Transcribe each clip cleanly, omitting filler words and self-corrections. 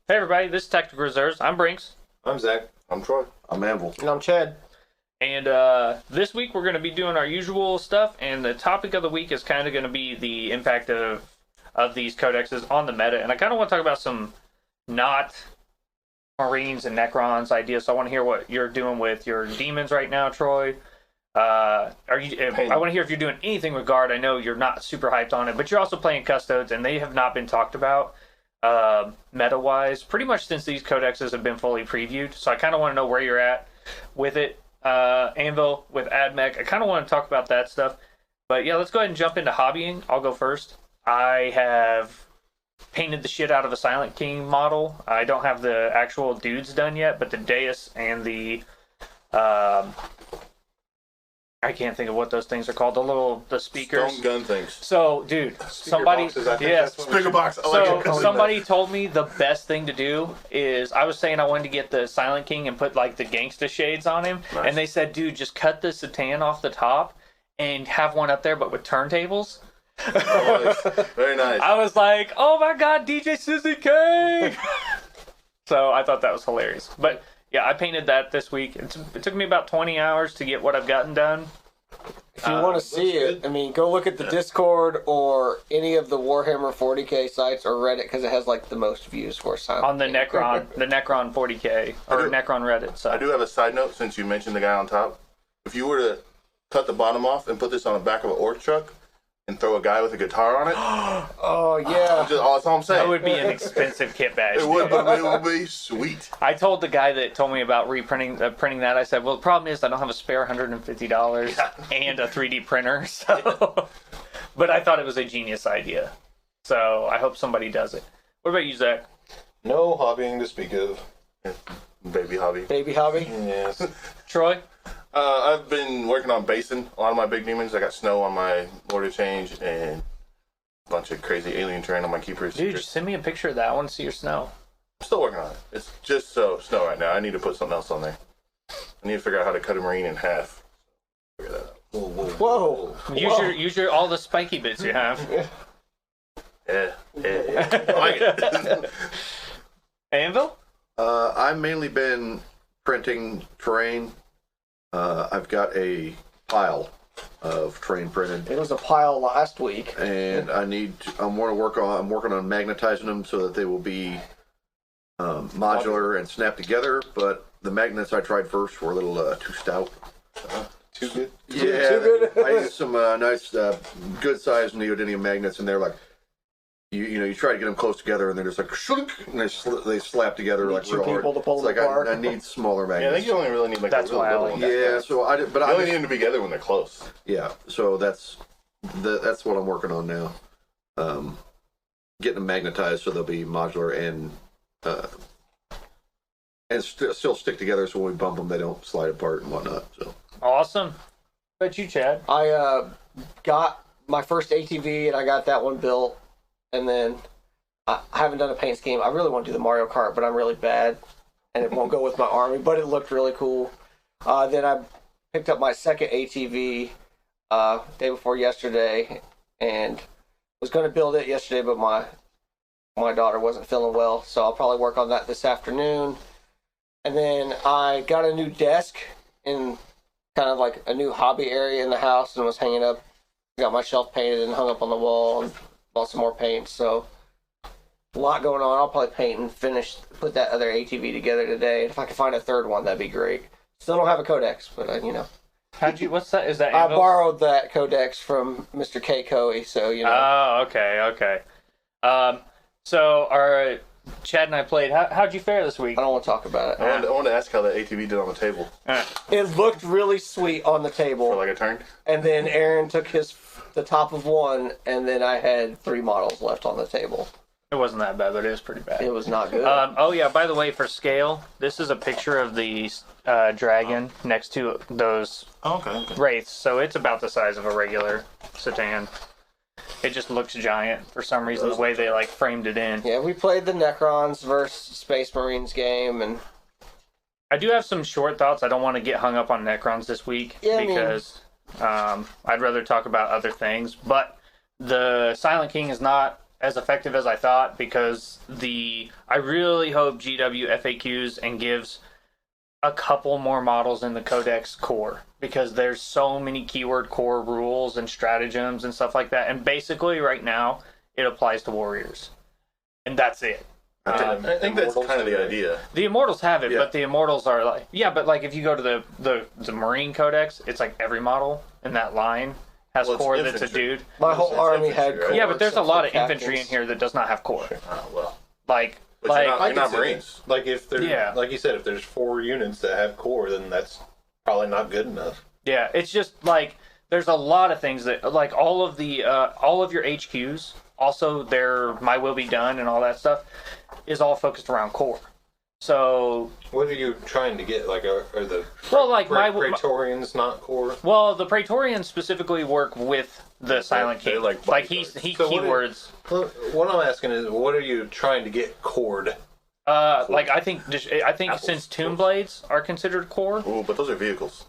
Hey everybody, this is Tactical Reserves. I'm Brinks. I'm Zach. I'm Troy. I'm Anvil. And I'm Chad. And this week we're going to be doing our usual stuff, and the topic of the week is kind of going to be the impact of these codexes on the meta. And I kind of want to talk about some not Marines and Necrons ideas, so I want to hear what you're doing with your demons right now, Troy. I want to hear if you're doing anything with Guard. I know you're not super hyped on it, but you're also playing Custodes, and they have not been talked about meta-wise pretty much since these codexes have been fully previewed. So I kind of want to know where you're at with it. Anvil with AdMech, I kind of want to talk about that stuff. But yeah, let's go ahead and jump into hobbying. I'll go first. I have painted the shit out of a Silent King model. I don't have the actual dudes done yet, but the dais and the I can't think of what those things are called. The speakers. Stone gun things. So, dude, somebody, Speaker box. Somebody told me the best thing to do is, I was saying I wanted to get the Silent King and put like the gangsta shades on him, Nice. and they said, dude, just cut the Satan off the top and have one up there, but with turntables. Nice. Very nice. I was like, oh my god, DJ Suzy K. So I thought that was hilarious. But yeah, I painted that this week. It took me about 20 hours to get what I've gotten done. If you want to see it, I mean, go look at the Discord or any of the Warhammer 40k sites or Reddit, because it has like the most views for Silent On the King. Necron 40k, or Necron Reddit. So I do have a side note since you mentioned the guy on top. If you were to cut the bottom off and put this on the back of an orc truck and throw a guy with a guitar on it, Oh yeah. that's all I'm saying. that would be an expensive kit badge. It would, but it would be sweet. I told the guy that told me about printing that, I said, well, the problem is I don't have a spare $150 and a 3D printer. So, but I thought it was a genius idea. So I hope somebody does it. What about you, Zach? No hobbying to speak of. Baby hobby. Baby hobby. Yes. Troy? I've been working on basing a lot of my big demons. I got snow on my Lord of Change and a bunch of crazy alien terrain on my keepers. Dude, just send me a picture of that. I want to see your snow. I'm still working on it. It's just snow right now. I need to put something else on there. I need to figure out how to cut a marine in half. Figure that out. Whoa. Use your all the spiky bits you have. Yeah. I like it. Anvil? I've mainly been printing terrain. I've got a pile of terrain printed, It was a pile last week. and I'm working on magnetizing them so that they will be modular and snap together. But the magnets I tried first were a little too stout. Too good. Yeah, too good. I used some nice, good sized neodymium magnets, and they're like, you try to get them close together, and they're just like, shunk, and they slap together like two real hard. people to pull It's them like apart. I need smaller Yeah, I magnets. think you only really need like That's a real why I little like one. Yeah, so I did, but You I only need them to be together when they're close. yeah, so that's what I'm working on now. Getting them magnetized so they'll be modular and still stick together, so when we bump them, they don't slide apart and whatnot. So Awesome. What about you, Chad? I got my first ATV and I got that one built, and then I haven't done a paint scheme. I really want to do the Mario Kart, but I'm really bad, and it won't go with my army. But it looked really cool. Then I picked up my second ATV day before yesterday, and was going to build it yesterday, but my daughter wasn't feeling well, so I'll probably work on that this afternoon. And then I got a new desk in kind of like a new hobby area in the house, and was hanging up. Got my shelf painted and hung up on the wall, and bought some more paint. So a lot going on. I'll probably paint and put that other ATV together today. And if I can find a third one, that'd be great. Still don't have a Codex, but What's that? Is that I Anvil? borrowed that Codex from Mr. K. Coey, so Oh, okay. So our Chad and I played. How'd you fare this week? I don't want to talk about it. I wanted to ask how that ATV did on the table It looked really sweet on the for table, like a turn. and then Aaron took the top of one, and then I had 3 models left on the table. It wasn't that bad, but it was pretty bad. It was not good. Oh yeah, by the way, for scale, this is a picture of the dragon next to those Okay. wraiths, so it's about the size of a regular Satan. It just looks giant for some reason, the way they like framed it in. Yeah, we played the Necrons versus Space Marines game, and I do have some short thoughts. I don't want to get hung up on Necrons this week because I'd rather talk about other things. But the Silent King is not as effective as I thought, because I really hope GW FAQs and gives a couple more models in the Codex core, because there's so many keyword core rules and stratagems and stuff like that, and basically right now it applies to warriors, and that's it. I think that's kind of the idea. The Immortals have it, Yeah. but the Immortals are like, but like if you go to the Marine Codex, it's like every model in that line has Well, it's core that's a infantry. dude. My whole It's army infantry, had right? core. Yeah, but there's a except lot for of infantry in captains. here that does not have core. Oh, well. Like, But like you're not see Marines. it. Like if there's, Yeah. like you said, if there's 4 units that have core, then that's probably not good enough. yeah, it's just like there's a lot of things that like all of your HQs, also their My Will Be Done and all that stuff is all focused around core. So, What are you trying to get? Like, are the well, like Praetorians not core? well, the Praetorians specifically work with the Silent they're King. like Like bodyguards. he So what keywords. What I'm asking is, what are you trying to get cored? Like I think Apples. since Tomb Blades are considered core, Ooh, but those are vehicles.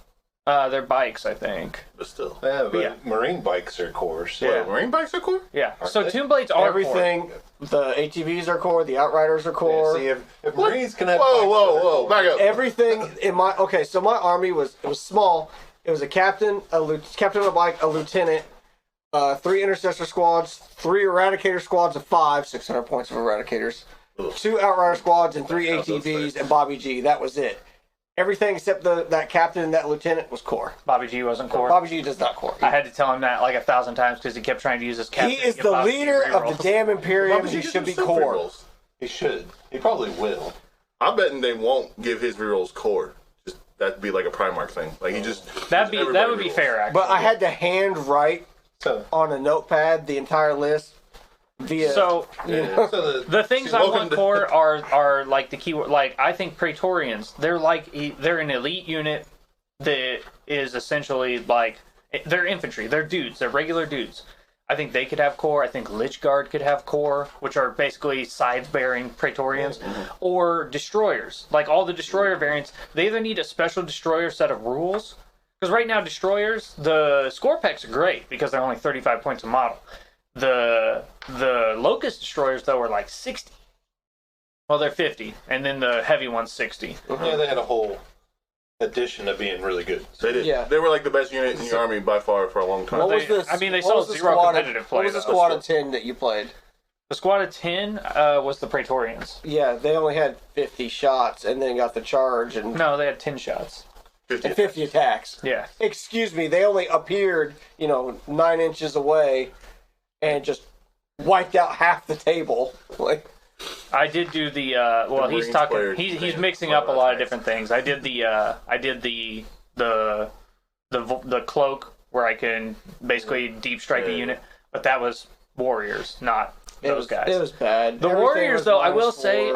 they're bikes. I think. But still. Yeah, but Yeah. Marine bikes are core. So Yeah. What, Marine bikes are cool? Yeah. Aren't So they? Tomb Blades are core. Everything. The ATVs are core. The Outriders are Yeah, core. see, if Marines can have Whoa, bikes whoa, that are whoa. core- Back up. Everything in my so my army was small. It was a captain, captain on a bike, a lieutenant, 3 intercessor squads, 3 eradicator squads of 5, 600 points of eradicators, Ugh. 2 outrider squads, and 3 How's those ATVs things? and Bobby G. That was it. Everything except that captain and that lieutenant was core. Bobby G wasn't core. Bobby G does not core. I had to tell him that like 1,000 times because he kept trying to use his captain. He to is get the Bobby G leader of rerolls. the damn Imperium. Bobby He G should be gives himself core. rerolls. He should. He probably will. I'm betting they won't give his rerolls core. Just that'd be like a Primarch thing. Like he just That gives would everybody be rerolls. fair actually. But I had to hand write So, on a notepad the entire list via. So Yeah. so the things I welcome want to- core are like the keyword. Like I think Praetorians, they're an elite unit that is essentially like they're infantry. They're dudes. They're regular dudes. I think they could have core. I think Lich Guard could have core, which are basically sides-bearing Praetorians, or destroyers. Like all the destroyer variants, they either need a special destroyer set of rules, because right now destroyers, the score packs are great because they're only 35 points a model. The Locust destroyers though are like 60. Well, they're 50, and then the heavy one's 60. yeah, they had a whole addition of being really good. They did. Yeah. They were like the best unit in your army by far for a long time. what was they- this? I mean, they what saw was the zero squad of- competitive play, What was the though. squad of 10 that you played? The squad of 10 was the Praetorians. Yeah, they only had 50 shots and then got the charge and No, they had 10 shots. 50. 50 attacks. Yeah. Excuse me, they only appeared, 9 inches away and just wiped out half the table. Like, I did do the well. He's Marines talking. player He's did mixing a lot up a of lot of attacks. different things. I did the cloak where I can basically deep strike a Yeah. unit, but that was warriors, not those guys. It was bad. The Everything warriors, was though, I will -4. say,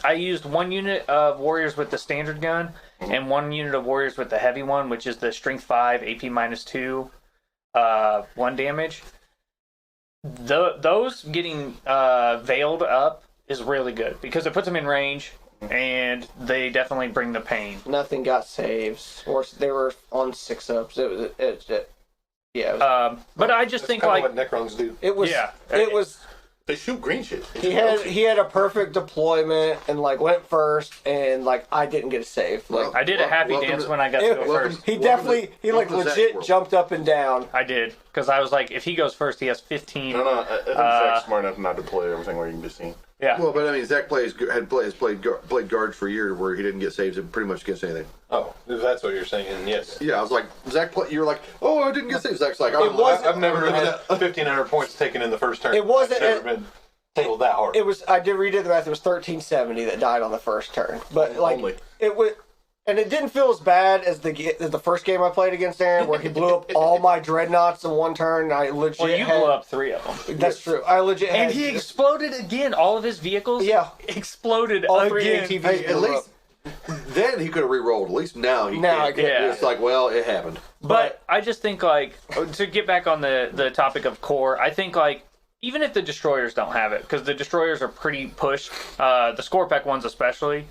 I used one unit of warriors with the standard gun and one unit of warriors with the heavy one, which is the strength 5, AP -2, 1 damage. Those getting veiled up is really good because it puts them in range and they definitely bring the pain. Nothing got saves. Or they were on 6-ups. Yeah. But I just That's think kinda like what Necrons do. It was. Yeah. It was. They shoot green shit. They He just had melt he had a perfect deployment and went first and I didn't get a save. Like I did a happy Welcome dance to- when I got to It- go welcome- first. he welcome definitely to- he welcome to Zach's legit world. jumped up and down. I did because I was like, if he goes first, he has 15. No, I think Zach's smart enough not to play everything where you can be seen. Yeah. Well, but I mean, Zach has played guards for years where he didn't get saves pretty much against anything. Oh, if that's what you're saying, then yes. Yeah, I was like, you're like, oh, I didn't get saves. Zach's like, It wasn't- I've never had 1,500 points taken in the first turn. It wasn't- I've never been tabled that hard. It was I redid the math. It was 1370 that died on the first turn, but Only. it was, and it didn't feel as bad as the first game I played against Aaron, where he blew up all my dreadnoughts in one turn. And I legit Well, you had, blew up 3 of them. That's true. I legit And had he exploded again. All of his vehicles Yeah. exploded all 3 again. ATVs. hey, at blew least up. then he could have re-rolled. At least now he Now I can't. can. Yeah. It's like, well, it happened. But I just think like to get back on the topic of core, I think like even if the destroyers don't have it, because the destroyers are pretty pushed, the score pack ones especially,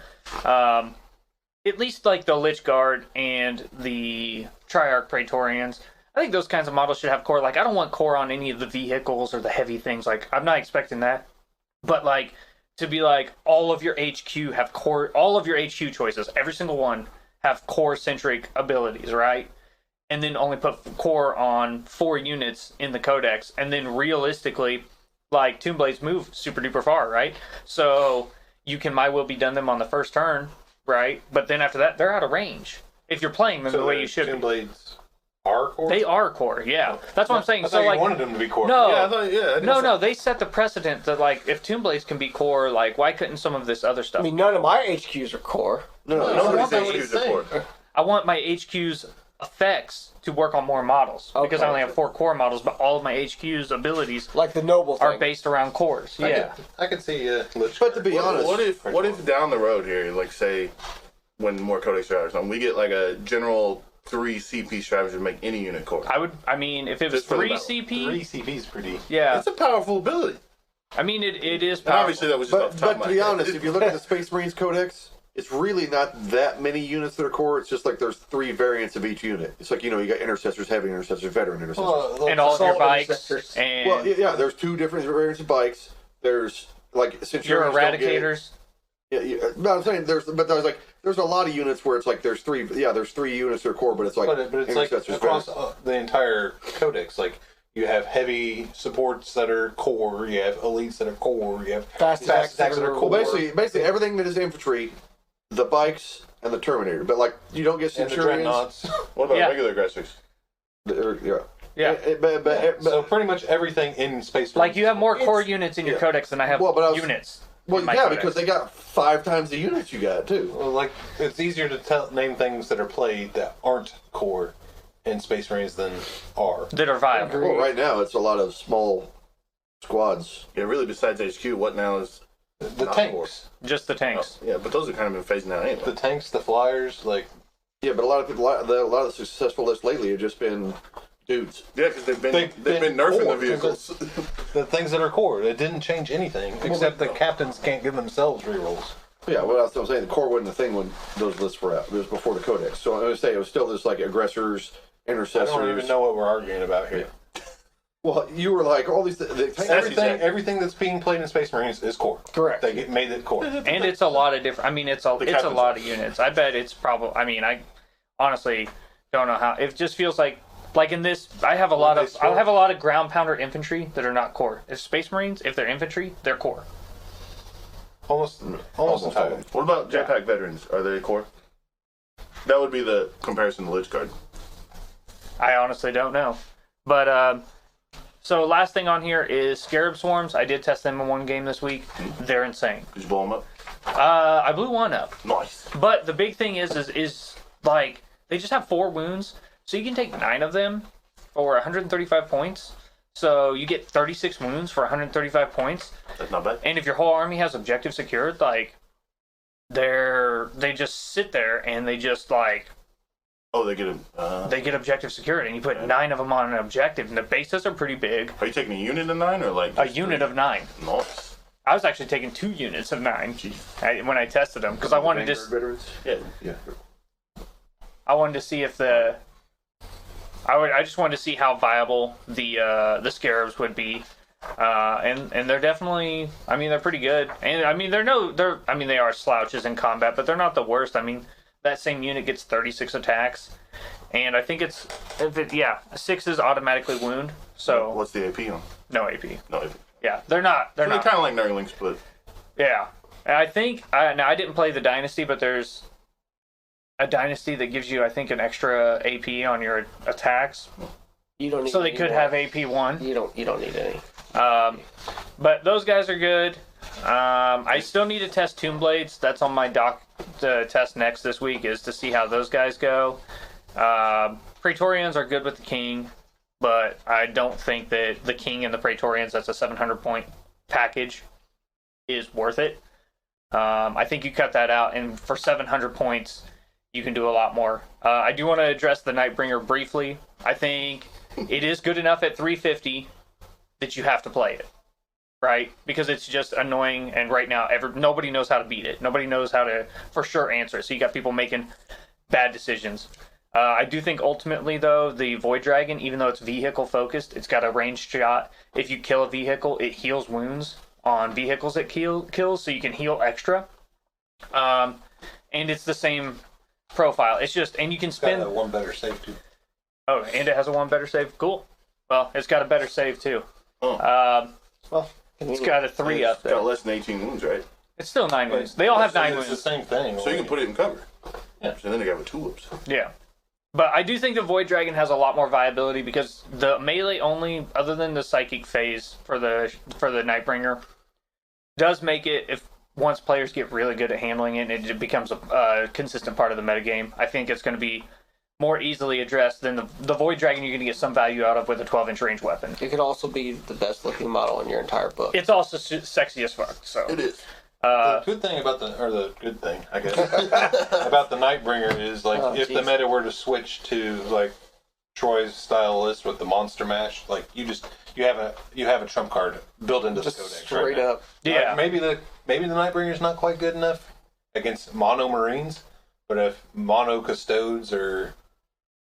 at least like the Lich Guard and the Triarch Praetorians, I think those kinds of models should have core. Like, I don't want core on any of the vehicles or the heavy things. Like, I'm not expecting that. But, like, to be like, all of your HQ have core, all of your HQ choices, every single one, have core-centric abilities, right? And then only put core on 4 units in the Codex. And then, realistically, like, Tomb Blades move super duper far, right? So, you can My Will Be Done them on the first turn, right? But then after that, they're out of range. If you're playing them the way you should Tomb be. Blades are core? They are core, yeah. That's what I'm saying. I So thought like, you wanted them to be core. no, Yeah, I thought, yeah. I didn't no, say- no. They set the precedent that like, if Tomb Blades can be core, like, why couldn't some of this other stuff? I mean, none of my HQs are core. No, No, No, nobody's that's what HQs he's are saying. core. I want my HQ's effects to work on more models because I Okay. only have 4 core models, but all of my HQ's abilities Like the noble thing. are based around cores. Yeah. I could see Lich. But to be honest, What if down the road here, like say, when more Codex strategies on, we get like a general 3 CP strategy to make any unit core? I mean, if it was Just for the 3 battle. CP, 3 CP's pretty. yeah. It's a powerful ability. I mean, it is And powerful. obviously that was just off but, the top but of to my be head. honest, if you look at the Space Marines Codex, it's really not that many units that are core. It's just like there's 3 variants of each unit. It's like, you get intercessors, heavy intercessors, veteran intercessors. and all of your Assault bikes, interceptors. and Well, yeah, there's 2 different variants of bikes. There's like your Centurions don't get- eradicators. Yeah. No, I'm saying there's a lot of units where it's like there's 3 units that are core, but it's like But it's like intercessors, across veterans. the entire codex. Like you have heavy supports that are core, you have elites that are core, you have Fast attacks attacks that that are are- core, Well, basically everything that is infantry, the bikes and the Terminator, but like you don't get and the Centurions. dreadnoughts. What about Yeah. regular aggressors? Yeah. Yeah. But So pretty much everything in Space Like, you have more It's- core units in your yeah. codex than I have Well, but I was- units. well, in my yeah, codex. because they got 5 times the units you got too. Well, like it's easier to name things that are played that aren't core in Space Marines than are. that are viable. Well, right now it's a lot of small squads. Yeah, really. Besides HQ, what now is? The Not tanks, Just the tanks. Yeah, but those have kind of been phasing out anyway. the tanks, the flyers, like Yeah, but a lot of people, a lot of the successful lists lately have just been dudes. Yeah, because they've been They've nerfing been the vehicles. the things that are core. It didn't change anything except the captains can't give themselves rerolls. Yeah, well, that's what I'm saying. The core wasn't a thing when those lists were out. It was before the Codex. So I would say it was still just like aggressors, I intercessors. don't even know what we're arguing about here. Well, you were like all these. Everything that's being played in Space Marines is core. Correct. They made it core. And it's a lot of different. I mean, it's a captains lot of units. I bet it's probably. I mean, I honestly don't know how. It just feels like in this, I have a lot of. I have a lot of ground pounder infantry that are not core. If Space Marines, if they're infantry, they're core. Almost entirely. What about jetpack veterans? Are they core? That would be the comparison to Lich Guard. I honestly don't know, but so last thing on here is Scarab Swarms. I did test them in one game this week. They're insane. Did you blow them up? I blew one up. Nice. But the big thing is like they just have 4 wounds, so you can take 9 of them for 135 points. So you get 36 wounds for 135 points. That's not bad. And if your whole army has objective secured, like they just sit there and they just like Oh, they get them. they get objective secured, and you put 9 of them on an objective, and the bases are pretty big. Are you taking a unit of 9 or like A just unit 3? of 9. Nice. I was actually taking 2 units of 9 when I tested them because I wanted to. veterans. Yeah. Yeah. I wanted to see if I just wanted to see how viable the scarabs would be, and they're definitely. I mean, they're pretty good, and I mean they are slouches in combat, but they're not the worst. I mean, that same unit gets 36 attacks, and I think 6 is automatically wound, so What's the AP on? no AP. No AP. Yeah, they're not. They're They're not. kind of like Nurglings, but Yeah, and I think now I didn't play the dynasty, but there's a dynasty that gives you, I think, an extra AP on your attacks, You don't need so they any could more. have AP 1. You don't need any. But those guys are good. I still need to test Tomb Blades. That's on my doc to test next this week, is to see how those guys go. Praetorians are good with the King, but I don't think that the King and the Praetorians, that's a 700 point package, is worth it. I think you cut that out, and for 700 points, you can do a lot more. I do want to address the Nightbringer briefly. I think it is good enough at 350 that you have to play it, right? Because it's just annoying, and right now nobody knows how to beat it. Nobody knows how to for sure answer it. So you got people making bad decisions. I do think ultimately, though, the Void Dragon, even though it's vehicle focused, it's got a ranged shot. If you kill a vehicle, it heals wounds on vehicles it kills, so you can heal extra. And it's the same profile. It's just, and you can spend. Got one better save too. Oh, and it has a one better save. Cool. Well, it's got a better save too. Oh. Well, It's got a 3 up It's there. got less than 18 wounds, right? It's still 9 wounds. They all have 9 It's the wounds. same thing. So you can put it in cover. Yeah. So then they have 2 whoops. Yeah. But I do think the Void Dragon has a lot more viability because the melee only, other than the psychic phase for the Nightbringer, does make it, if once players get really good at handling it and it becomes a consistent part of the metagame, I think it's going to be more easily addressed than the Void Dragon you're going to get some value out of with a 12-inch range weapon. it could also be the best looking model in your entire book. It's also sexy as fuck, so. It is. The good thing about the good thing, I guess, about the Nightbringer is like Oh, if the geez. meta were to switch to like Troy's style list with the monster mash, like you have a trump card built into Just the codex straight right now. up. Yeah. Maybe the Nightbringer's not quite good enough against mono Marines, but if mono Custodes or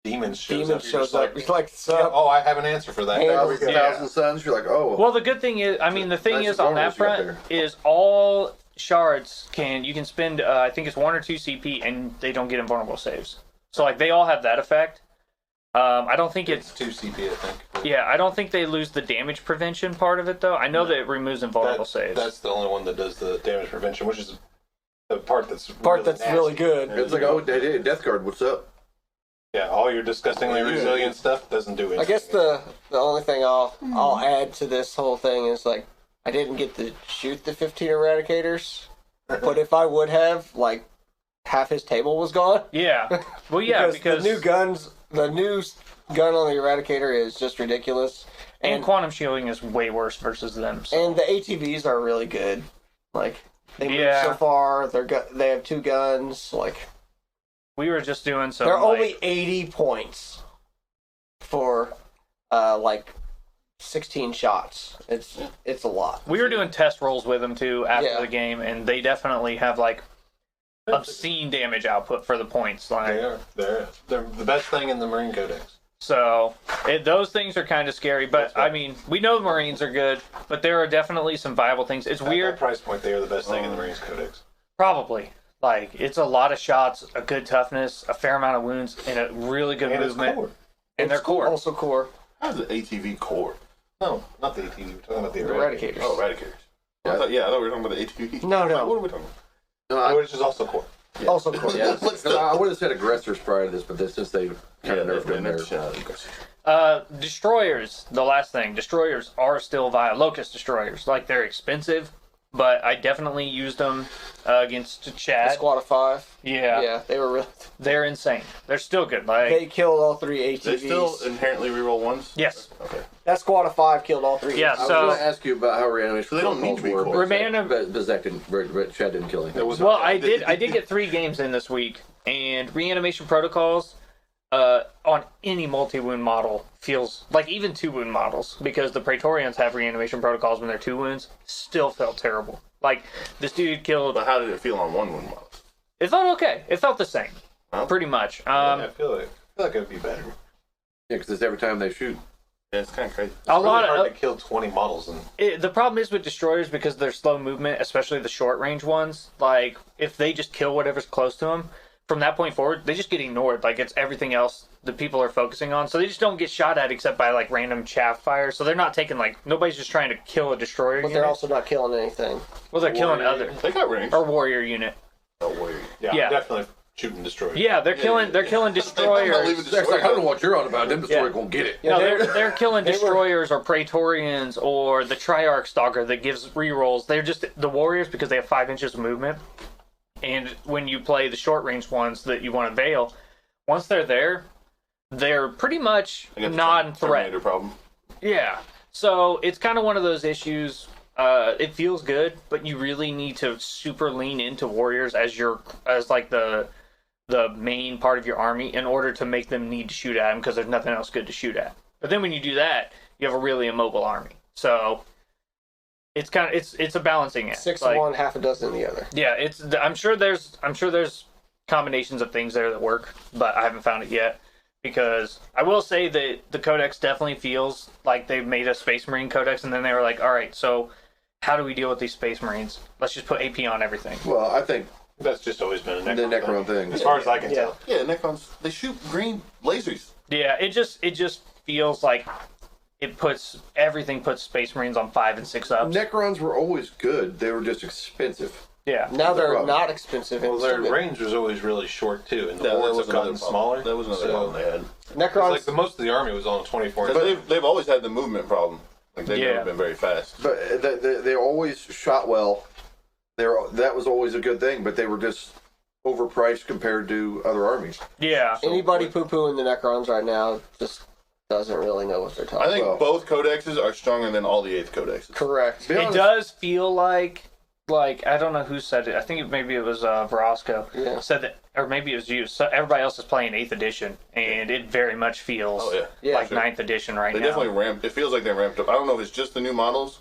Demons shows up, you're just You're like, yeah, oh, I have an answer for that. Yeah. Thousand, Yeah. Thousand Suns, you're like, oh. Well, the good thing is, I mean, the thing Nice is on that bonus you got front is all shards you can spend, I think it's 1 or 2 CP and they don't get invulnerable saves. So, like, they all have that effect. I don't think It's 2 CP, I think. but yeah, I don't think they lose the damage prevention part of it, though. I know that it removes invulnerable saves. That's the only one that does the damage prevention, which is the part that's really nasty. good. It's like, oh, Death Guard, what's up? Yeah, all your disgustingly Yeah. resilient stuff doesn't do anything. I guess the only thing I'll add to this whole thing is like I didn't get to shoot the 15 eradicators, but if I would have, like, half his table was gone. Yeah. Well, yeah, because the new gun on the eradicator is just ridiculous, and quantum shielding is way worse versus them. So. and the ATVs are really good. Like they move Yeah. so far. They have 2 guns. Like We were just doing some. they're like, only 80 points for like 16 shots. It's a lot. we were doing test rolls with them too after Yeah. the game, and they definitely have like obscene damage output for the points. Like, They are. They're the best thing in the Marine Codex. so those things are kind of scary. But I mean, we know the Marines are good, but there are definitely some viable things. It's At weird, that price point, they are the best thing in the Marines Codex. probably. Like it's a lot of shots, a good toughness, a fair amount of wounds, and a really good And it's movement. core. And they're core. Also core. How's the ATV core? No, not the ATV. We're talking about the Eradicators. Oh, Eradicators. Yeah. I thought we were talking about the ATV. No. What are we talking No, Which is also core. Also core. yeah, I would have said aggressors prior to this, but since they kind of nerfed them there. Destroyers, the last thing. Destroyers are still viable. Locust destroyers, like they're expensive, but I definitely used them against The Chad. squad of 5. Yeah, Yeah, they were really. they're insane. They're still good. Like They killed all 3 ATVs. They still inherently reroll ones? yes, Okay. That squad of 5 killed all 3. Yeah, I was so- going to ask you about how reanimation So they don't need to be protocols core. were, Remand- but Zach didn't, but Chad didn't kill anything. well, I did get 3 games in this week, and reanimation protocols on any multi-wound model feels like even 2-wound models, because the Praetorians have reanimation protocols when they're 2 wounds, still felt terrible. Like this dude killed. But how did it feel on 1-wound models? It felt okay. It felt the same, Oh. pretty much. I feel like it would be better. Yeah, because it's every time they shoot. Yeah, it's kind of crazy. A It's lot really hard of to kill 20 models and the problem is with destroyers, because they're slow movement, especially the short range ones. Like if they just kill whatever's close to them, from that point forward, they just get ignored. Like it's everything else that people are focusing on, so they just don't get shot at except by like random chaff fire. So they're not taking like nobody's just trying to kill a destroyer But unit. they're also not killing anything. well, they're killing Warrior. other They got range. or warrior unit. Oh, warrior. Yeah. definitely shoot and destroy. Yeah, they're killing. They're killing destroyers. leaving Zach's like, I don't know what you're on about. Them destroyer Yeah. gonna get it. No, Yeah, they're killing they were- destroyers or Praetorians or the Triarch Stalker that gives rerolls. They're just the warriors because they have 5 inches of movement. And when you play the short range ones that you want to veil, once they're there, they're pretty much I got the non-threat. Terminator problem. Yeah. So it's kind of one of those issues. It feels good, but you really need to super lean into warriors as like the main part of your army in order to make them need to shoot at them, because there's nothing else good to shoot at. But then when you do that, you have a really immobile army. So it's kind of it's a balancing act. 6 Like, in one, half a dozen in the other. yeah, I'm sure there's combinations of things there that work, but I haven't found it yet. Because I will say that the Codex definitely feels like they made a Space Marine Codex, and then they were like, all right, so how do we deal with these Space Marines? Let's just put AP on everything. Well, I think That's just always been a Necron, the Necron thing. as far as I can tell. Yeah, Necrons, they shoot green lasers. Yeah, it just feels like puts Space Marines on 5 and 6 ups. Necrons were always good. They were just expensive. Yeah. Now they're problem. not expensive. Well, and their still good. range was always really short too, and the That wards was have gotten another smaller. problem. That was another so problem they had. it's Necrons. like the most of the army was on 24. But they've always had the movement problem. Like they've Yeah. never been very fast. But they always shot well. That was always a good thing, but they were just overpriced compared to other armies. Yeah. Anybody poo-pooing the Necrons right now just doesn't really know what they're talking I think Well- both codexes are stronger than all the 8th codexes. Correct. Be It honest, does feel like I don't know who said it. I think maybe it was Verosco Yeah. said that, or maybe it was you. So everybody else is playing 8th edition, and it very much feels Oh yeah. Yeah. like 9th edition right They now. definitely ramped. It feels like they ramped up. I don't know if it's just the new models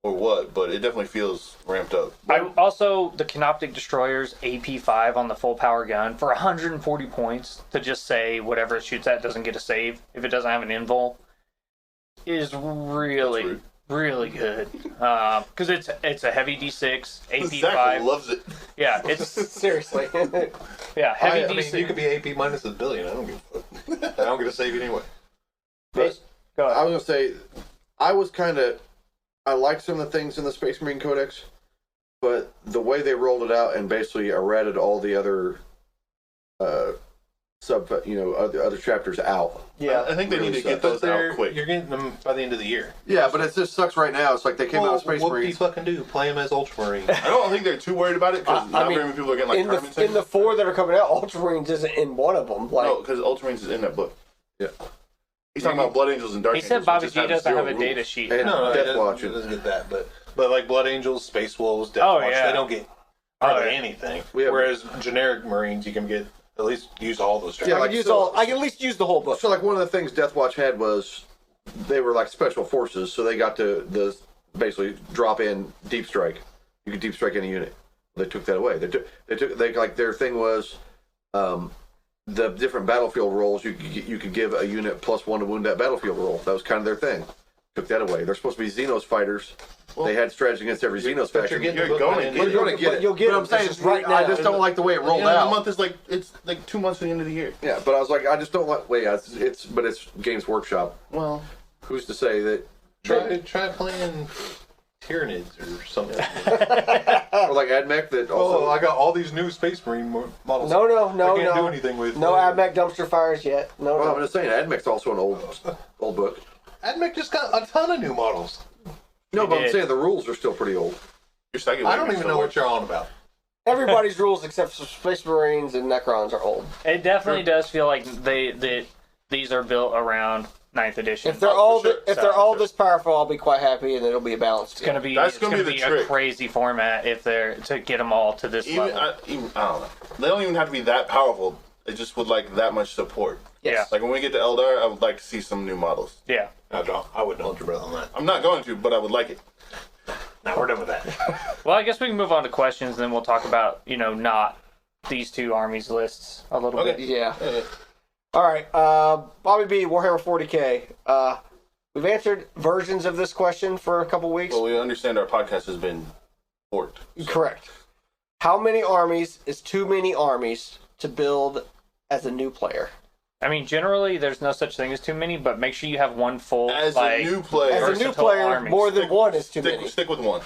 or what, but it definitely feels ramped up. I also the Canoptic Destroyer's AP5 on the full power gun for 140 points to just say whatever it shoots at doesn't get a save if it doesn't have an invul is really really good because it's a heavy D6 Zach AP5. loves it. Yeah, it's Seriously. yeah heavy I mean, D6. you could be AP minus $1 billion. I don't give a fuck. I don't get a save anyway. but Go I ahead. was gonna say, I like some of the things in the Space Marine Codex, but the way they rolled it out and basically errated all the other other chapters out. Yeah. I think they Really need to sucks. get those out quick. You're getting them by the end of the year. Yeah, but it just sucks right now. It's like they came out with Space what do you Marines. fucking do? Play them as Ultramarine. I don't think they're too worried about it because I not mean, very many people are getting like in tournaments. the 4 that are coming out, Ultramarines isn't in one of them. Like, No, because Ultramarines is in that book. Yeah. He's talking about Blood Angels and Dark He Angels. said Bobby which G just doesn't have zero a data rules. sheet. And No, Death it Watch. doesn't get that, but like Blood Angels, Space Wolves, Death Oh, Watch, yeah. they don't get hardly yeah. anything. We have- Whereas generic Marines, you can get at least use all those. Yeah, I like, can use so- I can at least use the whole book. So, like, one of the things Death Watch had was they were like special forces, so they got to basically drop in deep strike. You could deep strike any unit. They took that away. They like their thing was the different battlefield rolls. You could give a unit +1 to wound that battlefield roll. That was kind of their thing. Took that away. They're supposed to be Xenos fighters. They had strategy against every Xenos But faction. you're getting You're the book going by to the get end You're of the going to year. get it. You'll get But it. I'm saying This is right I now. just don't like the way it rolled The out. month is it's like 2 months to the end of the year. Yeah, but I was like, I just don't like. Wait, but it's Games Workshop. Well, Who's to say that? Try playing Tyranids or something. Or like AdMech that also. Oh, I got all these new Space Marine models. No, I can't do anything with. No AdMech dumpster fires yet. No, Well, I'm no. just saying, AdMech's also an old book. AdMech just got a ton of new models. No, but I'm did. saying the rules are still pretty old. your second I don't even know what you're on about. Everybody's rules except for Space Marines and Necrons are old. It definitely does feel like these are built around 9th edition. If they're Oh, for all sure. if they're all this powerful, I'll be quite happy, and it'll be a balanced. It's gonna be That's gonna be the a trick. crazy format if they're to get them all to this Even level. I don't know. They don't even have to be that powerful. It just would like that much support. Yes. Like when we get to Eldar, I would like to see some new models. Yeah. I wouldn't hold your breath on that. I'm not going to, but I would like it. Now we're done with that. Well, I guess we can move on to questions, and then we'll talk about not these two armies lists a little Okay. bit. Yeah. Yeah. All right. Bobby B, Warhammer 40K. We've answered versions of this question for a couple weeks. Well, we understand our podcast has been forked. Correct. How many armies is too many armies to build as a new player? I mean, generally, there's no such thing as too many, but make sure you have one full As like a new player, As a new versatile player, armies. more than one is too many. stick with one.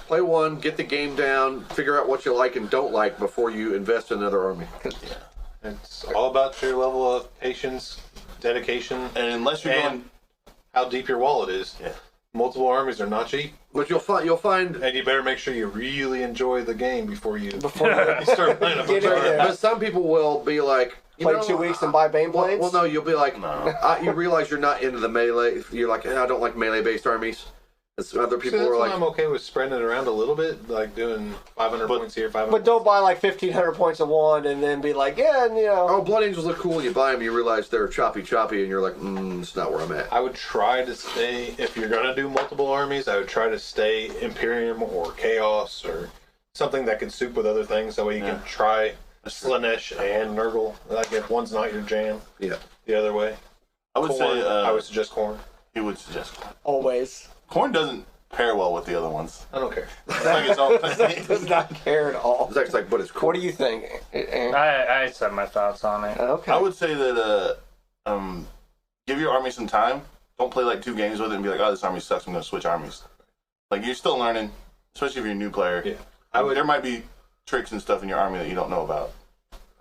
Play one, get the game down, figure out what you like and don't like before you invest in another army. It's all about your level of patience, dedication, And unless you're and how deep your wallet is. Yeah. Multiple armies are not cheap, But you'll find. and you better make sure you really enjoy the game before you Before you start playing a bunch Get of in armies. there. But some people will be like, play 2 weeks and buy Bane Well, Blades? well, no, you'll be like, No. you realize you're not into the melee. You're like, I don't like melee-based armies. And some other See, people that's are why like, I'm okay with spreading it around a little bit, like doing 500 points here, 500. But don't buy like 1,500 points of one and then be like, yeah, oh, Blood Angels look cool. And you buy them, you realize they're choppy, and you're like, it's not where I'm at. I would try to stay, if you're going to do multiple armies, I would try to stay Imperium or Chaos or something that can soup with other things. That way you can try Slanesh and Nurgle. Like if one's not your jam, Yeah. the other way. I would Corn, say I would suggest corn. he would suggest corn. Always. Corn doesn't pair well with the other ones. I don't care. It's like its own thing. Does not care at all. Zach's like, but it's cool. What do you think, Aaron? I said my thoughts on it. Okay. I would say that give your army some time. Don't play like 2 games with it and be like, oh, this army sucks, I'm going to switch armies. Like, you're still learning, especially if you're a new player. Yeah. There might be tricks and stuff in your army that you don't know about.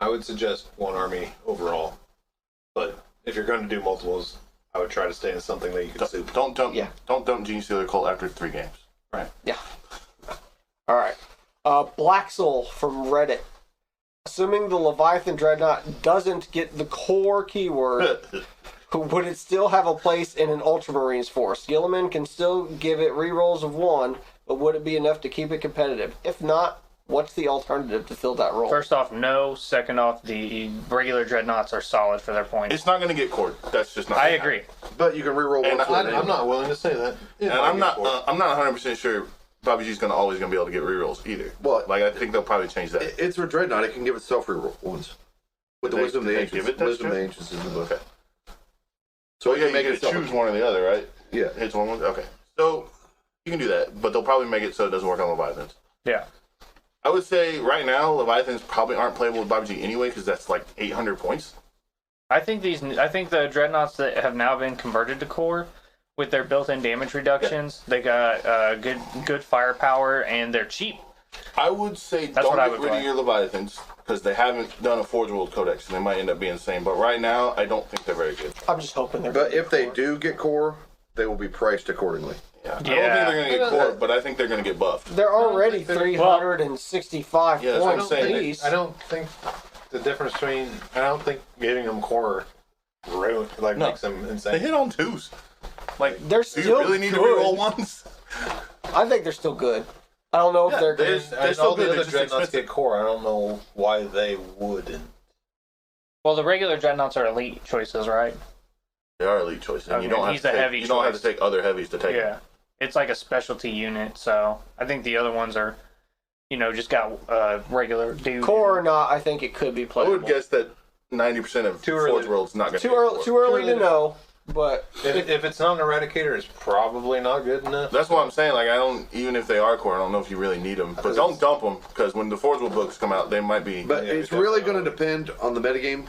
I would suggest one army overall, but if you're going to do multiples, I would try to stay in something that you can soup. Don't dump Yeah. Gene Stealer Cult after 3 games. Right. Yeah. All right. Black Soul from Reddit. Assuming the Leviathan Dreadnought doesn't get the core keyword, would it still have a place in an Ultramarines force? Gilliman can still give it rerolls of 1, but would it be enough to keep it competitive? If not, what's the alternative to fill that role? First off, no. Second off, the regular dreadnoughts are solid for their points. It's not going to get cored. That's just not. I gonna agree. happen. But you can reroll And one for it I'm not willing to say that. And I'm not 100% sure Bobby G's always going to be able to get rerolls either. Well, Like, I think they'll probably change that. It's a dreadnought. It can give itself reroll ones. With the Did they- wisdom of did the they ancients. give it that Wisdom of the strength? ancients is in the book. Okay. So Yeah, it can make you it can itself. choose one or the other, right? Yeah. It hits one. Okay. So you can do that, but they'll probably make it so it doesn't work on Leviathans. Yeah. I would say right now Leviathans probably aren't playable with Bobby G anyway because that's like 800 points. I think the dreadnoughts that have now been converted to core, with their built-in damage reductions, they got good firepower and they're cheap. I would say That's don't what I get would rid play. of your Leviathans because they haven't done a Forge World Codex and they might end up being the same. But right now, I don't think they're very good. I'm just hoping they're But gonna if they get do get core, they will be priced accordingly. Yeah. I don't think Yeah. they're going to get core, but I think they're going to get buffed. They're already they're- 365 Yeah, that's what I'm points saying. apiece. I don't think the difference between. I don't think giving them core makes them insane. They hit on 2s. Like, They're do you still really need to good. reroll 1s? I think they're still good. I don't know if they're good. They're still all good, the they're other just dreadnoughts expensive. get core. I don't know why they wouldn't. Well, the regular dreadnoughts are elite choices, right? They are elite choices. And Okay, you don't have he's to a take, heavy you don't have to choice. take other heavies to take Yeah. them. It's like a specialty unit, so I think the other ones are, just got regular dude. Core or not, I think it could be I playable. would guess that 90% of Too Forge early. World's not going to Too early to know, but If it's not an eradicator, it's probably not good enough. That's what I'm saying. Like, even if they are core, I don't know if you really need them. But don't dump them, because when the Forge World books come out, they might be. But Yeah, it's we really definitely going to depend on the metagame.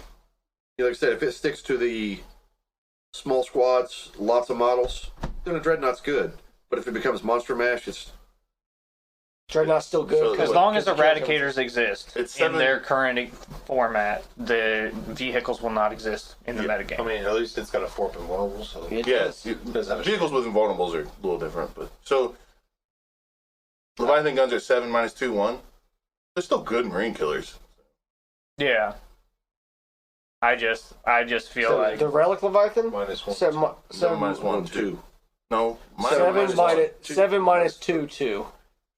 Like I said, if it sticks to the small squads, lots of models, then a dreadnought's good. But if it becomes monster mash, it's Dreadnought's still good. So- 'cause- As long as because the eradicators exist It's in 7 their current format, the vehicles will not exist in the Yeah. metagame. I mean, at least it's got a 4 invulnerable, so It Yeah, does. does have a vehicles with invulnerables are a little different. But so, Leviathan guns are 7 minus 2 1. They're still good Marine killers. Yeah. I just feel So like the Relic Leviathan? -1. 7 minus 1, 2. No, Seven minus, two. 7 minus 2, 2.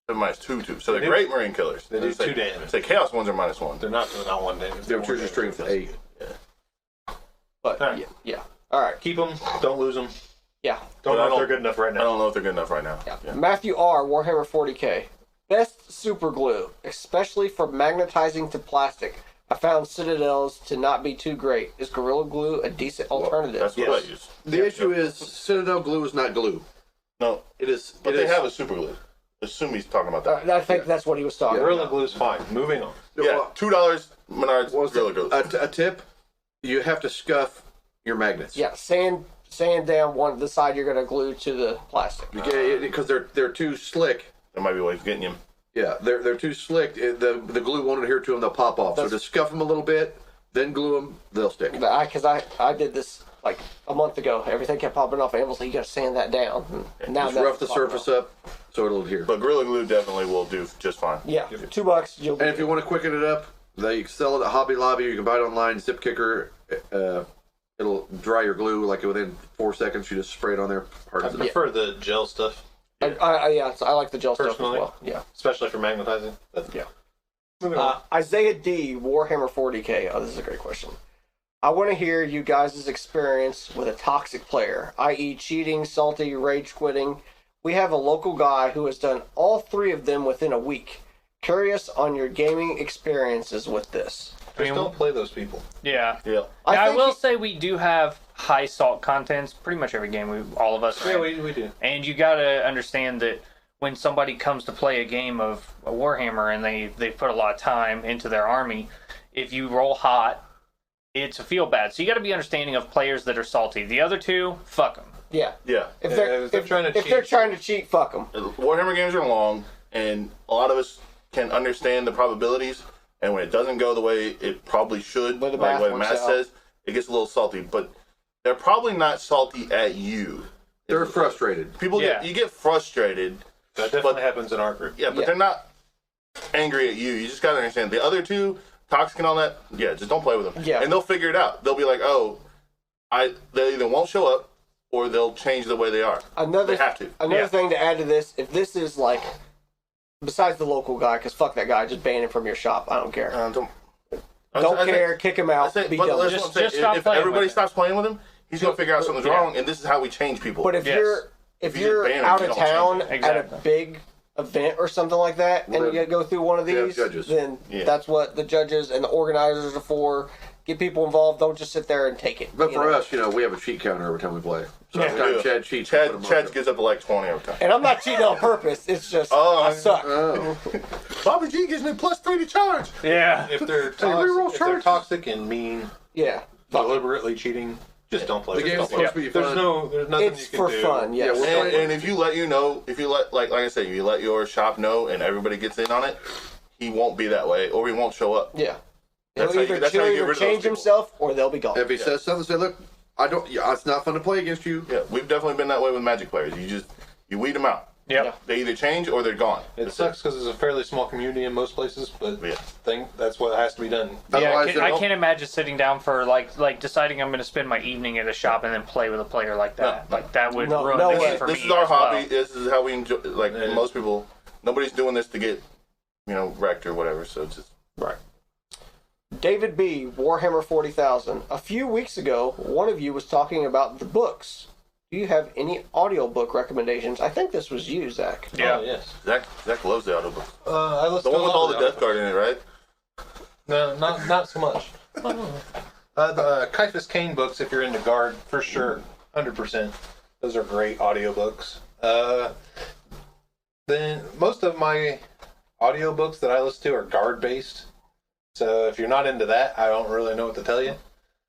7 minus 2, 2. So they're They do- great Marine killers. they do Say- 2 damage. Say Chaos ones are minus 1. They're not 1 damage. their They're treasure 1 strength damage. 8. But Alright. yeah. All right. Keep them. Don't lose them. Yeah. Don't But I know if don't- they're good enough right I now. don't know if they're good enough right now. Yeah. Matthew R. Warhammer 40k. Best super glue, especially for magnetizing to plastic. I found Citadels to not be too great. Is Gorilla Glue a decent alternative? That's what Yes. I use. The issue is Citadel glue is not glue. No, It is. but it they is- have a super glue. Assume he's talking about that. I think that's what he was talking Gorilla about. Glue's fine. Moving on. Yeah, $2 Menards What's Gorilla Glue. a tip? You have to scuff your magnets. Yeah, sand down the side you're going to glue to the plastic. Because they're too slick. That might be what he's getting you. Yeah, they're too slick. The glue won't adhere to them. They'll pop off. So just scuff them a little bit, then glue them. They'll stick. Because I did this like a month ago. Everything kept popping off. Amber's like, you got to sand that down. And now Just that's rough the popping surface off. up so it'll adhere. But Gorilla Glue definitely will do just fine. Yeah, $2. You'll be And if you want to quicken it up, they sell it at Hobby Lobby. You can buy it online. Zip Kicker. It'll dry your glue like within 4 seconds. You just spray it on there. I Hardens it. prefer the gel stuff, I like the gel stuff as Personally? well. Yeah. especially for magnetizing. Yeah. Moving on. Isaiah D, Warhammer 40k. Oh, this is a great question. I want to hear you guys' experience with a toxic player, i.e., cheating, salty, rage quitting. We have a local guy who has done all 3 of them within a week. Curious on your gaming experiences with this. Just don't play those people. Yeah. Yeah. Now, I think will say we do have high salt contents. Pretty much every game, all of us. Yeah, ran. we do. And you gotta understand that when somebody comes to play a game of a Warhammer and they put a lot of time into their army, if you roll hot, it's a feel bad. So you got to be understanding of players that are salty. The other two, fuck them. Yeah. Yeah. If they're, if they're trying to if cheat. they're trying to cheat, fuck them. Warhammer games are long, and a lot of us can understand the probabilities. And when it doesn't go the way it probably should, Where the like math what works Matt out. says, it gets a little salty. But they're probably not salty at you. They're frustrated. People Yeah. you get frustrated. That definitely happens in our group. Yeah, but Yeah. they're not angry at you. You just gotta understand the other two, toxic and all that. Yeah, just don't play with them. Yeah. And they'll figure it out. They'll be like, oh, they either won't show up or they'll change the way they are. Another They have to. Another Yeah. thing to add to this, if this is like, besides the local guy, because fuck that guy, just ban him from your shop. I don't care. Don't I care. Kick him out. Be done with it. Just stop if playing everybody with it. stops playing with him, he's gonna figure out something's wrong, and this is how we change people. But if Yes. you're if If you you're just ban 'em, out you of don't change town it. at a Exactly. big event or something like that, Well, and you go through one of they have these, judges. then Yeah. that's what the judges and the organizers are for. Get people involved. Don't just sit there and take it. But you for know? us, we have a cheat counter every time we play. So Yeah. every time Chad cheats, we put him on Chad there. gets up to like 20 every time. And I'm not cheating on purpose. It's just Oh, I suck. Oh. Bobby G gives me +3 to charge. Yeah. If they're reroll toxic, if they're charges. toxic and mean, Yeah. Fuck. deliberately cheating, just don't play. The with game's them. supposed to be fun. There's nothing It's you can for do. fun. Yes. Yeah, And if you let like I said, you let your shop know and everybody gets in on it, he won't be that way or he won't show up. yeah. That's He'll how you- either, that's how you he'll get either rid of those change people. himself or they'll be gone. If he says something, say, look, it's not fun to play against you. Yeah, we've definitely been that way with Magic players. You weed them out. Yep. They either change or they're gone. It sucks because it's a fairly small community in most places, but Yeah. that's what has to be done. Yeah, Otherwise, I can't imagine sitting down for like deciding I'm going to spend my evening at a shop and then play with a player like that. No. Like that would No, ruin no the way. game for me. This is our as well. hobby. This is how we enjoy. Like Yeah. most people, nobody's doing this to get, wrecked or whatever. So it's just Right. David B., Warhammer 40,000. A few weeks ago, one of you was talking about the books. Do you have any audiobook recommendations? I think this was you, Zach. Yeah. Oh, yes. Zach loves the audiobook. I The listen one to with a all lot the of Death Guard in it, right? No, not so much. The Caiaphas Cain books, if you're into Guard, for sure, 100%. Those are great audiobooks. Then most of my audiobooks that I listen to are Guard based. So if you're not into that, I don't really know what to tell you.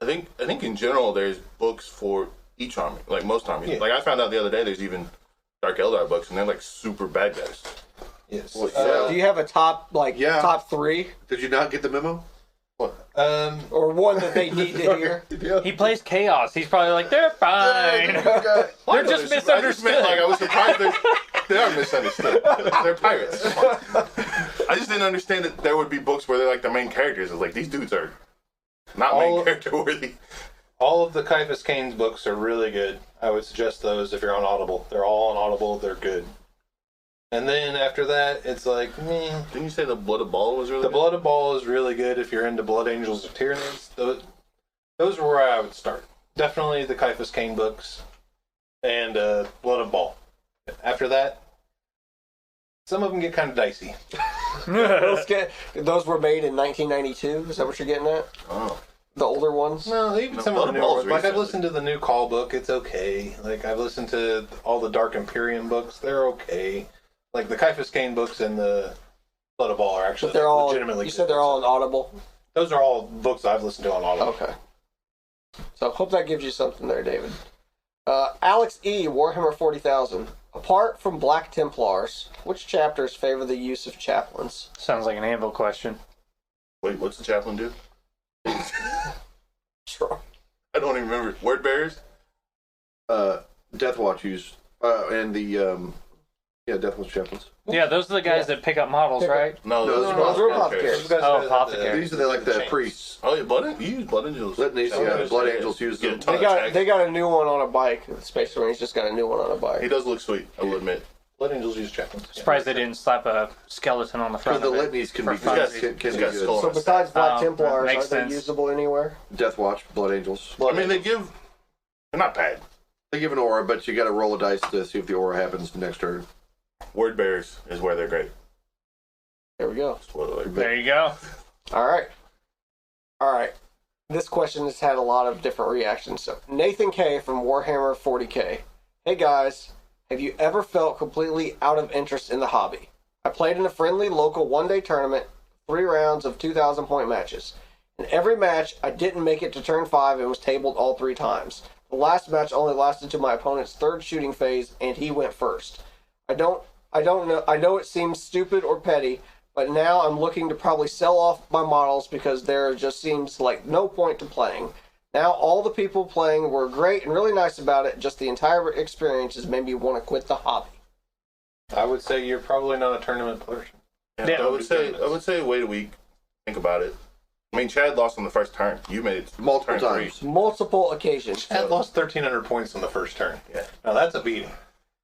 I think in general there's books for each army, like most armies. Yeah. Like I found out the other day, there's even Dark Eldar books, and they're like super bad guys. Yes. Well, yeah. Do you have a top, Yeah. top three? Did you not get the memo? Or one that they need to hear? He plays chaos. He's probably like, they're fine. They're just I just meant, misunderstood. like I was surprised they are misunderstood. They're pirates. I just didn't understand that there would be books where they're like the main characters. It's like these dudes are not main character worthy. All of the Caiaphas Cain's books are really good. I would suggest those if you're on Audible. They're all on Audible. They're good. And then after that, it's like, meh. Didn't you say the Blood of Ball was really The good? Blood of Ball is really good if you're into Blood Angels or Tyranids. Those are where I would start. Definitely the Caiaphas Cain books and Blood of Ball. After that, some of them get kind of dicey. Those were made in 1992. Is that what you're getting at? Oh. The older ones? No, even No, some Blood of the of newer Ball's ones. Like I've recent. listened to the new Call book. It's okay. Like I've listened to all the Dark Imperium books. They're okay. Like the Caiaphas Cain books and the Blood of Ball are actually But they're all. legitimately You good said they're books. all on Audible. Those are all books I've listened to on Audible. Okay. So hope that gives you something there, David. Alex E., Warhammer 40,000. Apart from Black Templars, which chapters favor the use of chaplains? Sounds like an anvil question. Wait, what's the chaplain do? Sure. I don't even remember. Word bearers? Death Watch used, and the, Death Watch chaplains. Yeah, those are the guys that pick up models, right? No, No, those those are are apothecaries. Those guys Oh, are apothecary. These are like the chains. priests. Oh, yeah, you use Blood Angels. Litanies, Yeah, Blood yeah. Angels use Get a them. ton They of got tags. they got a new one on a bike. The Space Marines just got a new one on a He bike. does look sweet, I will admit. Blood Angels use chaplains. Surprised they didn't slap a skeleton on the Because front the of it. litanies can be For fun. good. Can He's be got good. skull. So besides Black Templars, makes are they sense. usable anywhere? Death Watch, Blood Angels. I mean, they're not bad. They give an aura, but you got to roll a dice to see if the aura happens next turn. Word bearers is where they're great. There we go. Spoiler alert. There you go. All right. This question has had a lot of different reactions. So Nathan K from Warhammer 40K. Hey guys, have you ever felt completely out of interest in the hobby? I played in a friendly local one-day tournament, 3 rounds of 2,000 point matches. In every match, I didn't make it to turn 5 and was tabled all 3 times. The last match only lasted to my opponent's 3rd shooting phase, and he went first. I don't know. I know it seems stupid or petty, but now I'm looking to probably sell off my models because there just seems like no point to playing. Now all the people playing were great and really nice about it. Just the entire experience has made me want to quit the hobby. I would say you're probably not a tournament person. Yeah. I would say wait a week. Think about it. I mean, Chad lost on the first turn. You made it Multiple turn times. 3. Multiple occasions. Chad lost 1,300 points on the first turn. Yeah. Now that's a beating.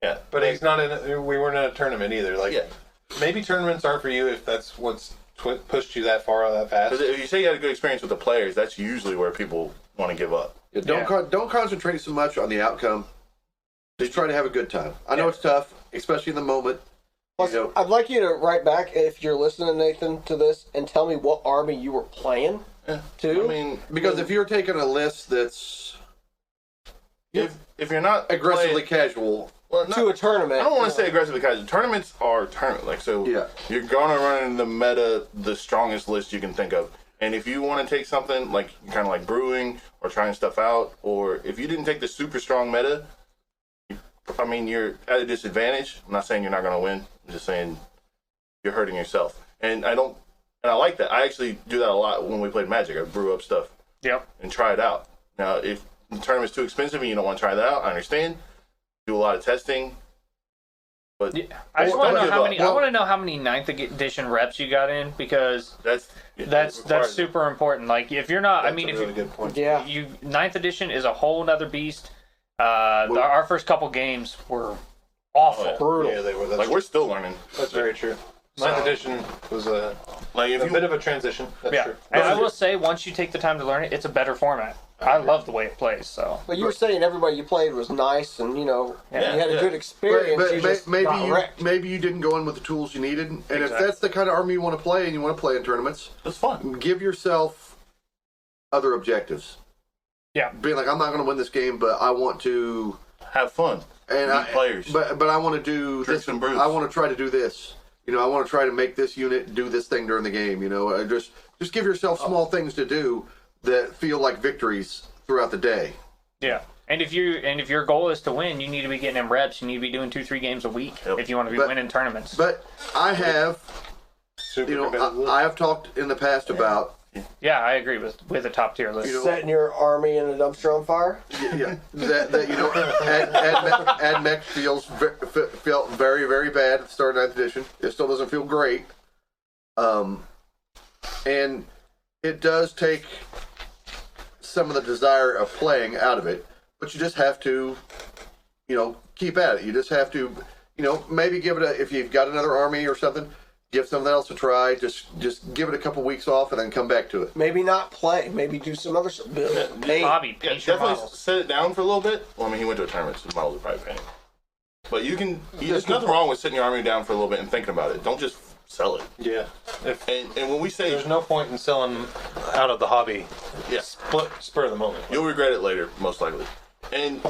Yeah. But he's not in. We weren't in a tournament either. Like, Yeah. maybe tournaments aren't for you if that's what's pushed you that far that fast. Because if you say you had a good experience with the players, that's usually where people want to give up. Yeah, don't concentrate so much on the outcome. Just try to have a good time. I know it's tough, especially in the moment. Plus, You know, I'd like you to write back, if you're listening, Nathan, to this, and tell me what army you were playing, too. I mean, because if you're taking a list that's if you're not aggressively playing, casual, well, to a tournament. I don't want to say aggressively casual. Tournaments are tournament. Like, so Yeah. you're going to run in the meta, the strongest list you can think of. And if you want to take something like kind of like brewing or trying stuff out, or if you didn't take the super strong meta, I mean, you're at a disadvantage. I'm not saying you're not going to win. I'm just saying you're hurting yourself. And I like that. I actually do that a lot when we played Magic. I brew up stuff Yep. and try it out. Now, if the tournament's too expensive and you don't want to try that out, I understand. Do a lot of testing. But I just want to don't know give how up. many. I want to know how many 9th edition reps you got in, because that's super important. Like, if you're not, I That's mean, a if really you, good point. Yeah. 9th edition is a whole nother beast. Our first couple games were awful. Oh, yeah. Brutal. Yeah, they were. like we're still learning. That's very true. 9th edition was a Like if bit you of a transition. That's Yeah, true. and I will say, once you take the time to learn it, it's a better format. I love the way it plays. So But you were saying everybody you played was nice, and, Yeah. you had a good experience. but you just maybe got wrecked. maybe you didn't go in with the tools you needed, and if Exactly. that's the kind of army you want to play and you want to play in tournaments, it's fun. give yourself other objectives. Yeah. Being like, I'm not going to win this game, but I want to. Have fun. And Meet players. But I want to do Tricks this. and brews. I want to try to do this. I want to try to make this unit do this thing during the game. Just give yourself small things to do that feel like victories throughout the day. yeah, and if your goal is to win, you need to be getting in reps. You need to be doing 2-3 games a week Yep. if you want to be winning tournaments. But I have, Super competitive. I have talked in the past about Yeah, I agree with a top tier list. Setting your army in a dumpster on fire. that Ad Mech felt very, very bad at the start of 9th edition. It still doesn't feel great. And it does take some of the desire of playing out of it, but you just have to, keep at it. You just have to, maybe give it if you've got another army or something, give something else a try. Just give it a couple weeks off and then come back to it. Maybe not play. Maybe do some other stuff. Build, paint. Hobby, Yeah, paint your definitely models. set it down for a little bit. Well, I mean, he went to a tournament, so his models are probably painting. But there's nothing wrong with sitting your army down for a little bit and thinking about it. Don't just sell it. Yeah. And when we say There's no point in selling out of the hobby. yeah, Spur of the moment. you'll regret it later, most likely. And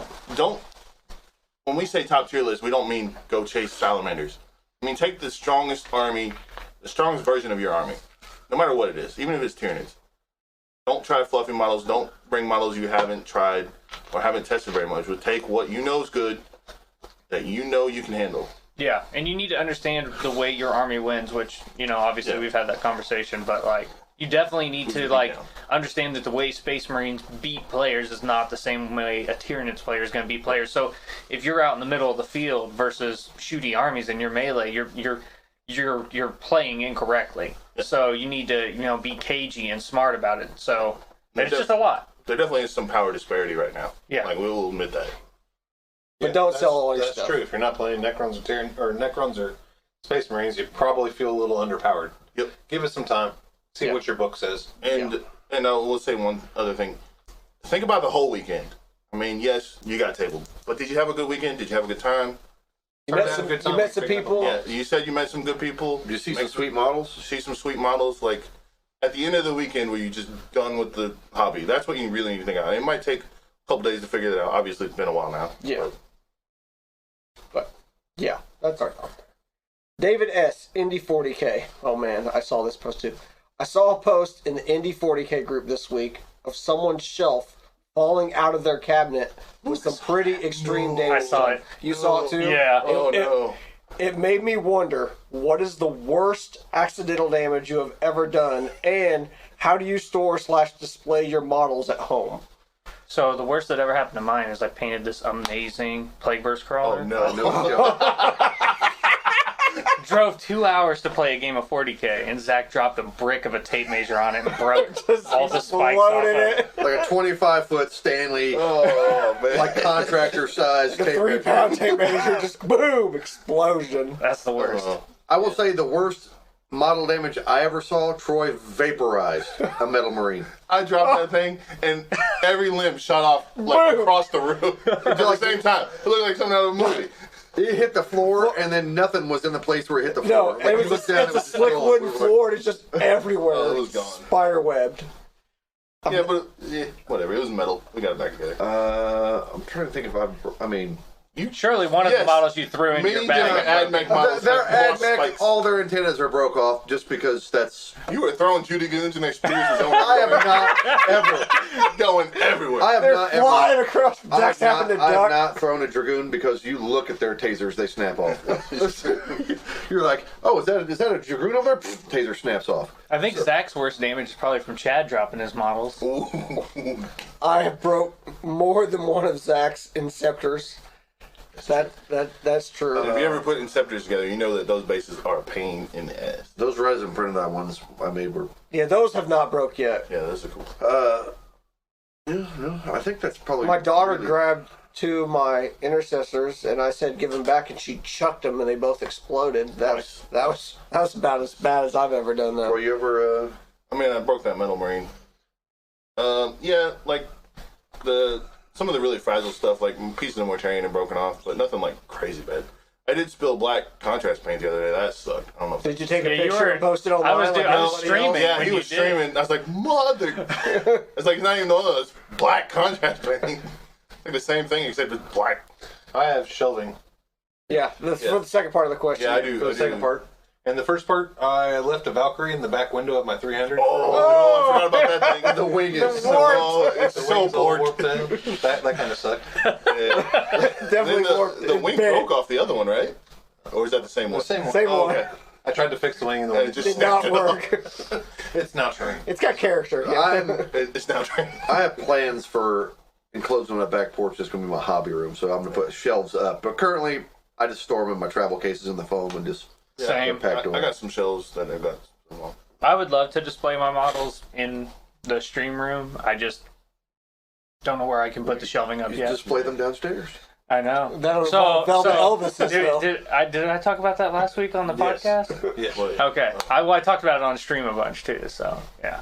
when we say top tier list, we don't mean go chase salamanders. I mean, take the strongest army, the strongest version of your army, no matter what it is, even if it's Tyranids. Don't try fluffy models. Don't bring models you haven't tried or haven't tested very much. But take what you know is good, that you know you can handle. Yeah, and you need to understand the way your army wins, which, obviously Yeah. we've had that conversation, but, like, you definitely need to, like, down. understand that the way Space Marines beat players is not the same way a Tyranids player is going to beat players. So if you're out in the middle of the field versus shooty armies in your melee, you're playing incorrectly. So you need to, be cagey and smart about it. So it's just a lot. There definitely is some power disparity right now. Yeah. Like, we will admit that. But don't sell all your That's stuff. true. If you're not playing Necrons or Necrons or Space Marines, you probably feel a little underpowered. Yep. Give it some time. See Yeah. what your book says. And I will say one other thing. Think about the whole weekend. I mean, yes, you got tabled, but did you have a good weekend? Did you have a good time? You met some people. Yeah, you said you met some good people. Did you see Make some sweet models? See some sweet models. Like at the end of the weekend, where you just done with the hobby. That's what you really need to think about. It might take a couple days to figure that out. Obviously, it's been a while now. Yeah. But yeah, that's our thought. David S. Indy 40K. Oh man, I saw this post too. I saw a post in the Indy 40K group this week of someone's shelf falling out of their cabinet with some pretty extreme damage. I saw it. You saw it too? Yeah. Oh no. It made me wonder, what is the worst accidental damage you have ever done, and how do you store/display your models at home? So the worst that ever happened to mine is I painted this amazing Plague Burst crawler. Oh no. No. Drove 2 hours to play a game of 40K, and Zach dropped a brick of a tape measure on it and broke all the spikes off of it. Like a 25-foot Stanley, Oh man. like contractor size The tape 3 measure. pound tape measure, just boom, explosion. That's the worst. I will say the worst model damage I ever saw, Troy vaporized a Metal Marine. I dropped that thing, and every limb shot off like Boom. across the room at the same time. It looked like something out of a movie. It hit the floor, and then nothing was in the place where it hit the floor. No, Like, it you was looked down, it's it a was slick still- wooden we were like, floor, and it's just everywhere. Oh, it was gone. Spider webbed. Yeah, but whatever. It was metal. We got it back together. I'm trying to think if I mean, Surely one of the Yes. models you threw in your Many bag. different AdMech models. their have lost AdMech, spikes. all their antennas are broke off just because that's. You were throwing Judy Goons and experiences I have not ever. going everywhere. I have They're not flying ever. across. I Zach's have, having not, to I have duck. not thrown a Dragoon because you look at their tasers, they snap off. You're like, oh, is that a Dragoon over there? Pfft, taser snaps off. I think Zach's worst damage is probably from Chad dropping his models. I have broke more than one of Zach's Inceptors. That's true. If you ever put Inceptors together, you know that those bases are a pain in the ass. Those resin printed out ones I made were. Yeah, those have not broke yet. Yeah, those are cool. Yeah, no, I think that's probably. My daughter really- grabbed 2 of my intercessors, and I said give them back, and she chucked them, and they both exploded. That was about as bad as I've ever done that. Were you ever? I mean, I broke that Metal Marine. Yeah, like some of the really fragile stuff, like pieces of Mortarian and broken off, but nothing like crazy bad. I did spill black contrast paint the other day. That sucked. I don't know. If Did you take a Yeah, you picture were- and post it online? I was like everybody streaming. else? Yeah, when he you was did. streaming. I was like, mother. It's like, it's not even the other. It's black contrast painting. Like the same thing, except it's black. I have shelving Yeah, that's Yeah. for the second part of the question. Yeah, I do. for the second part. And the first part, I left a Valkyrie in the back window of my 300. Oh, no, I forgot about that thing. The wing is The so. Oh, it's The so wings all bored. warped in. That kind of sucked. Yeah. Definitely Then more. the wing big. broke off the other one, right? Or is that the same one? The same one. Same Oh, one. okay. I tried to fix the wing and the And wing it just Did snapped not it off. work. It's now turning. It's got character. Yeah. I'm. It's now trying. I have plans for enclosed on my back porch. That's going to be my hobby room, so I'm going to put shelves up. But currently, I just store them in my travel cases in the foam and just Same. packed I away. got some shells that I've got. Well, I would love to display my models in the stream room. I just don't know where I can put the shelving up You yet. display them downstairs. I know. That'll involve Velvet Elvis though. Did I talk about that last week on the Yes. podcast? Yeah. Okay. I talked about it on stream a bunch too. So yeah.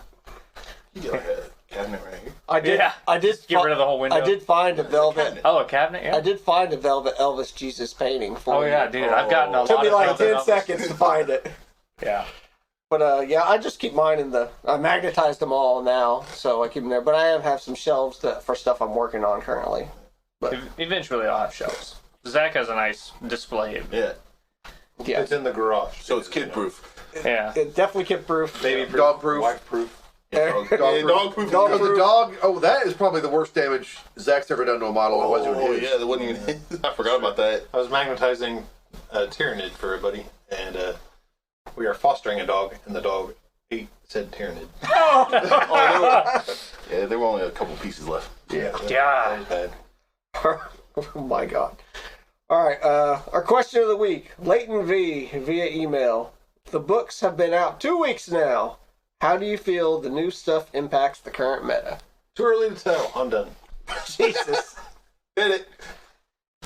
you get like a cabinet right here. I did. Yeah. I did. Get rid of the whole window. I did find a Velvet. cabinet. Oh, a cabinet. Yeah. I did find a Velvet Elvis Jesus painting for Oh you. yeah, dude. I've gotten a lot. Took me of like Velvet 10 Elvis. seconds to find it. Yeah. But yeah, I just keep mine in the. I magnetized them all now, so I keep them there. But I have some shelves for stuff I'm working on currently. Eventually, I'll have shelves. Zach has a nice display. Yeah. Yeah, It's in the garage. So it's kid proof. Yeah. it definitely kid proof. Baby proof. Dog proof. Wife proof. Dog Yeah, proof. dog proof. Dog Because the proof. dog, that is probably the worst damage Zach's ever done to a model. It wasn't Oh his. yeah, that wasn't even his. I forgot about that. I was magnetizing a Tyrannid for a buddy, and we are fostering a dog, and the dog ate said Tyrannid. Yeah, there were only a couple pieces left. Yeah. God. Bad. Oh my god. All right, our question of the week. Leighton V via email. The books have been out 2 weeks now. How do you feel the new stuff impacts the current meta? Too early to tell. I'm done. Jesus. Did it?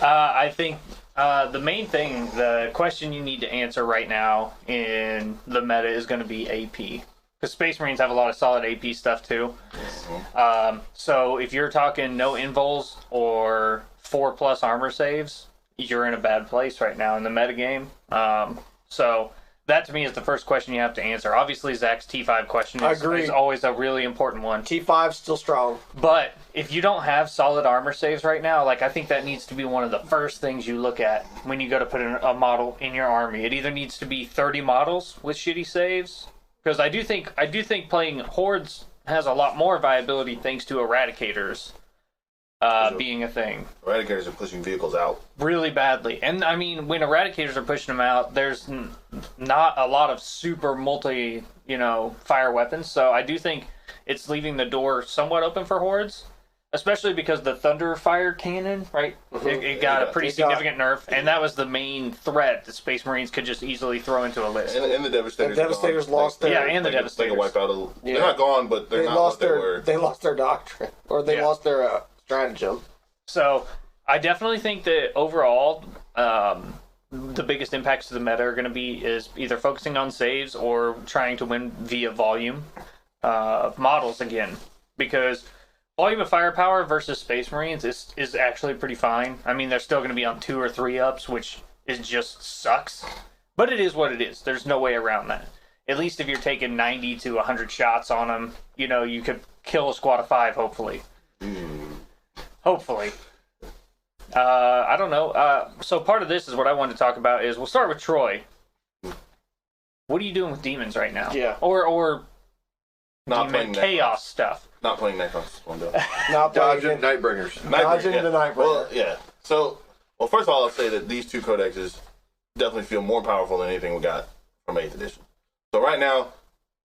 I think the main thing, the question you need to answer right now in the meta is going to be AP. Because Space Marines have a lot of solid AP stuff too. So if you're talking no invols or 4+ armor saves, you're in a bad place right now in the metagame. So that to me is the first question you have to answer. Obviously, Zach's T5 question is always a really important one. T5's still strong. But if you don't have solid armor saves right now, like I think that needs to be one of the first things you look at when you go to put a model in your army. It either needs to be 30 models with shitty saves, because I do think playing hordes has a lot more viability thanks to eradicators being a thing. Eradicators are pushing vehicles out really badly. And I mean, when eradicators are pushing them out, there's not a lot of super multi, fire weapons. So I do think it's leaving the door somewhat open for hordes, especially because the thunder fire cannon, right? It got a pretty significant nerf, and that was the main threat that Space Marines could just easily throw into a list. And the Devastators. The Devastators lost their... Yeah, and the Devastators. They can wipe out They're not gone, but they're not what they were. They lost their doctrine, or they lost their stratagem. So I definitely think that overall, the biggest impacts to the meta are going to be is either focusing on saves or trying to win via volume of models again, because volume of firepower versus Space Marines is actually pretty fine. I mean, they're still going to be on 2 or 3 ups, which is just sucks, but it is what it is. There's no way around that. At least if you're taking 90 to 100 shots on them, you could kill a squad of 5, hopefully. Hopefully. I don't know. So part of this is what I wanted to talk about is we'll start with Troy. What are you doing with demons right now? Yeah. Or Not demon playing chaos stuff. Not playing Necrons. Not Dodging Nightbringers. Dodging the Nightbringer. Well, yeah. So, first of all, I'll say that these 2 codexes definitely feel more powerful than anything we got from 8th edition. So right now,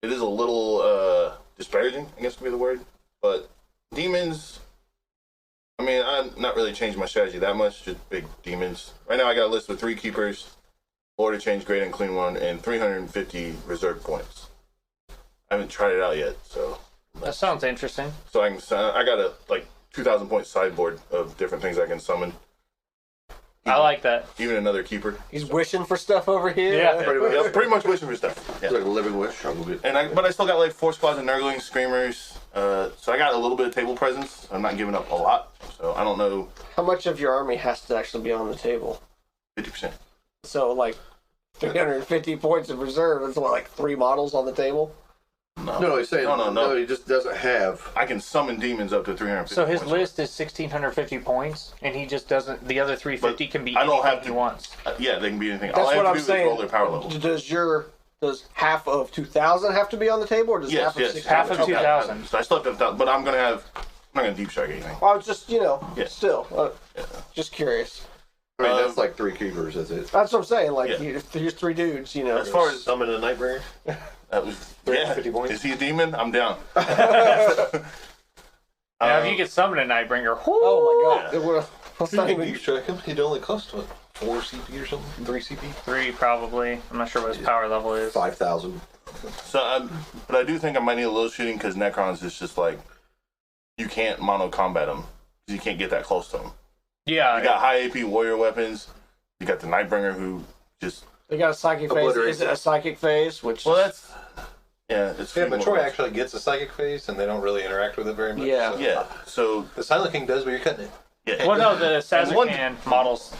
it is a little disparaging, I guess would be the word. But demons, I mean, I'm not really changing my strategy that much, just big demons. Right now I got a list with 3 keepers, order change, great and clean one, and 350 reserve points. I haven't tried it out yet, so... That sounds interesting. So I got a 2,000 point sideboard of different things I can summon. I like that. Even another keeper. He's wishing for stuff over here. Yeah. Pretty much wishing for stuff. Yeah. It's like a living wish. But I still got 4 squads of Nurglings, Screamers. So I got a little bit of table presence. I'm not giving up a lot. So I don't know. How much of your army has to actually be on the table? 50%. So 350 points of reserve. That's 3 models on the table? No, he's saying no. He just doesn't have. I can summon demons up to 350. So his points. list is 1,650 points, and he just doesn't. The other 350 can be I don't anything have to, he wants. Yeah, they can be anything. That's all I have what to I'm do saying. is roll their power level. Does half of 2,000 have to be on the table, or does half of 6,000? Half of 2,000. So I still have 1,000, but I'm not gonna deep strike anything. I was just still just curious. I mean, that's like 3 keepers. That's it. That's what I'm saying. Here's 3 dudes. As far as summon a Nightbringer. that was 350 points. Is he a demon? I'm down. Now, if you could summon a Nightbringer, oh my god, let's not even. You strike him. He'd only cost 4 CP or something. 3 CP. 3 probably. I'm not sure what his power level is. 5,000. So, but I do think I might need a little shooting because Necrons is just you can't mono combat them because you can't get that close to them. Yeah. You got high AP warrior weapons. You got the Nightbringer who just. They got a psychic phase. Is it a psychic phase? Well, that's. Yeah, it's. Yeah, but Troy actually gets a psychic phase, and they don't really interact with it very much. Yeah. So. Yeah. So the Silent King does, but you're cutting it. Yeah. Well, no, the Sazakan models,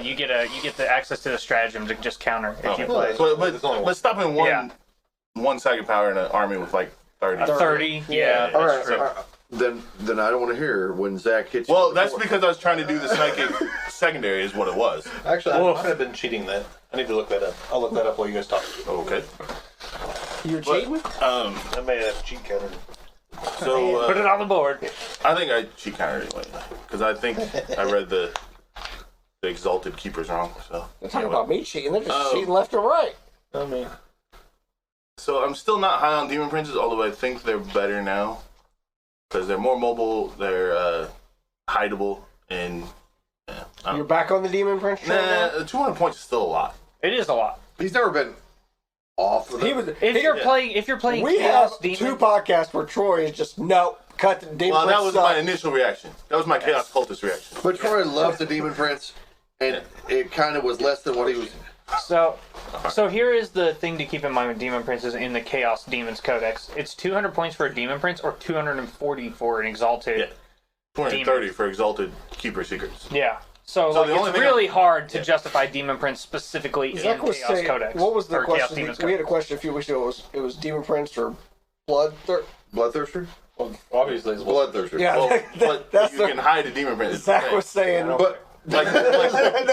you get the access to the stratagem to just counter if you play. But stopping one psychic power in an army with 30. 30, yeah. All right. True. Then I don't want to hear when Zach hits you. Well, that's because I was trying to do the psychic secondary is what it was. Actually, I might have been cheating that. I need to look that up. I'll look that up while you guys talk. Okay. You're cheating? I may have cheat countered. So Put it on the board. I think I cheat counter anyway because I think I read the Exalted Keepers wrong. So They're talking about me cheating. They're just cheating left and right. I mean, so I'm still not high on Demon Princes, although I think they're better now because they're more mobile, they're hideable, and You're back on the Demon Prince train now? 200 points is still a lot. It is a lot. He's never been off with it. If you're playing We Chaos have Demon, 2 podcasts where Troy is just cut the Demon Well, Prince. that was my initial reaction. That was my Chaos Cultist reaction. But Troy loves the Demon Prince, and it kind of was less than what he was. So here is the thing to keep in mind with Demon Princes in the Chaos Demons Codex. It's 200 points for a Demon Prince or 240 for an Exalted. Yeah. 230 for Exalted Keeper Secrets. Yeah. So So like, the only it's thing really hard to justify Demon Prince specifically in Zach was Chaos saying, Codex. what was the or Chaos question? Demons We had Codex. a question a few weeks ago. It was Demon Prince or Bloodthirster? Well, obviously, it's Bloodthirster. Yeah, Well, but that's you can hide a demon prince. Zach was saying. But like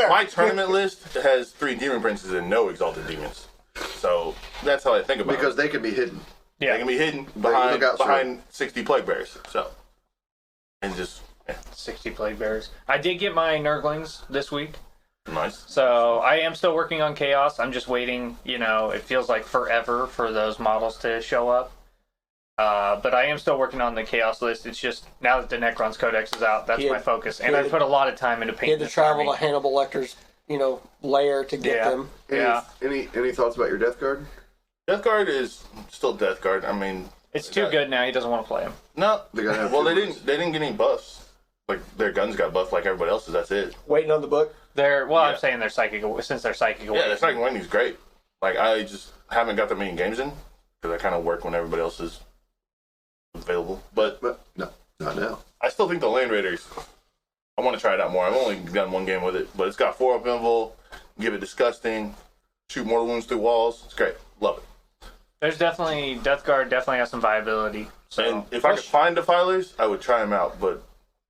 my tournament list has 3 demon princes and no exalted demons. So that's how I think about because it. they can be hidden. Yeah. They can be hidden look out, behind 60 plague bearers. So and just 60 Plague Bears. I did get my Nurglings this week. nice. So I am still working on Chaos. I'm just waiting. It feels like forever for those models to show up. But I am still working on the Chaos list. It's just now that the Necron's Codex is out, that's my focus. And I put a lot of time into He painting had to this travel army. to Hannibal Lecter's, lair to get Yeah. them. Yeah. Any thoughts about your Death Guard? Death Guard is still Death Guard. I mean, It's too good now. He doesn't want to play him. no. They gotta have Well, two they ones. didn't get any buffs. Like their guns got buffed like everybody else's. That's it. Waiting on the book. I'm Yeah. saying they're psychic since they're psychic. Yeah, their second winding's great. Like I just haven't got that many games in because I kind of work when everybody else is available. But But no, not now. I still think the Land Raiders. I want to try it out more. I've only done one game with it, but it's got 4 up invul, give it disgusting, shoot mortal wounds through walls. It's great. Love it. There's definitely Death Guard definitely has some viability. So And if I could find defilers, I would try them out, but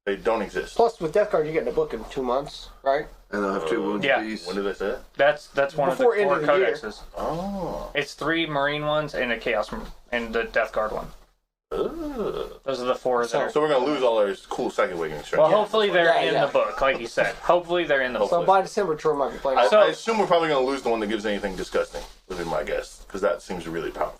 they don't exist. Plus, with Death Guard, you're getting a book in 2 months, right? And I'll have 2 wounds yeah. apiece. When did I say that? that's one Before of the end core of the year. codexes. Oh. It's 3 Marine ones and a Chaos and the Death Guard one. Ugh. Those are the 4 that are. So we're gonna lose all our cool second awakening strength. Well, hopefully they're Yeah, in yeah. the book, like you said. Hopefully they're in the book. So by December, Troy might be playing. I, So- I assume we're probably gonna lose the one that gives anything disgusting. Would be my guess, because that seems really powerful.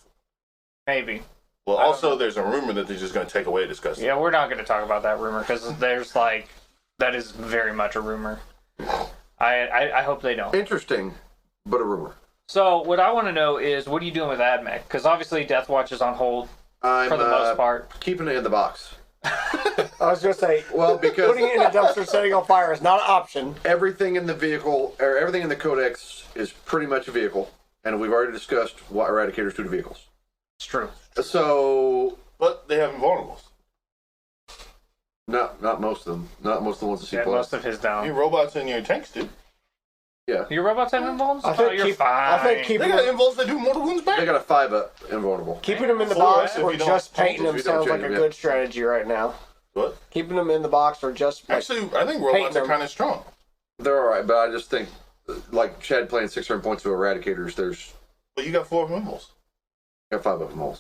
Maybe. Well, also there's a rumor that they're just gonna take away disgusting. Yeah, we're not going to talk about that rumor because there's that is very much a rumor. I hope they don't. Interesting, but a rumor. So what I want to know is what are you doing with AdMech? Because obviously Death Watch is on hold I'm for the most part. keeping it in the box. I was going to say, Well, because putting it in a dumpster, setting on fire is not an option. everything in the vehicle, or everything in the Codex is pretty much a vehicle, and we've already discussed what Eradicators do to vehicles. It's true. So, But they have invulnerables. not most of them. Not most of the ones that C+. Yeah, most of his Your down. robots and your tanks do. Your robots have invulns? I think Oh, you're keep- fine. I think They keeping got them, invulns that do mortal wounds back. They got a 5-up invulnerable. keeping them in the 4 box if or you don't just change painting it, them if you don't sounds like change a them, good strategy right now. What? Keeping them in the box or just Actually, I think robots are them. kind of strong. They're alright, but I just think, like Chad playing 600 points to Eradicators, there's But you got 4 invulns got 5 of them all.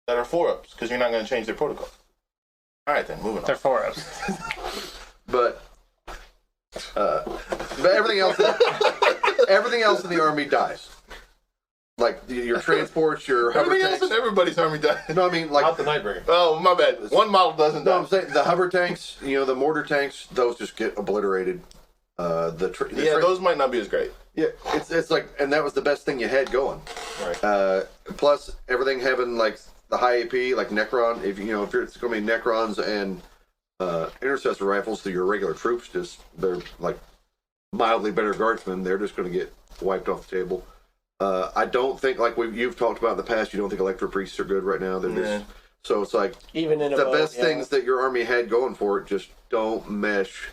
that are 4-ups because you're not going to change their protocol. All right, then moving They're on. 4-ups. But everything else, everything else in the army dies. Like your transports, your hover Everything else tanks. in everybody's army dies. No, I mean like Not the Nightbringer. Oh, my bad. One model doesn't no, die. I'm saying the hover tanks. The mortar tanks. Those just get obliterated. Yeah, those might not be as great. Yeah, it's like, and that was the best thing you had going. Right. Plus everything having like the high AP, like Necron. If it's going to be Necrons and intercessor rifles, to your regular troops, they're like mildly better guardsmen. They're just going to get wiped off the table. I don't think, like you've talked about in the past, you don't think electro priests are good right now. They're just, so it's like even in a the boat, best yeah. things that your army had going for it just don't mesh.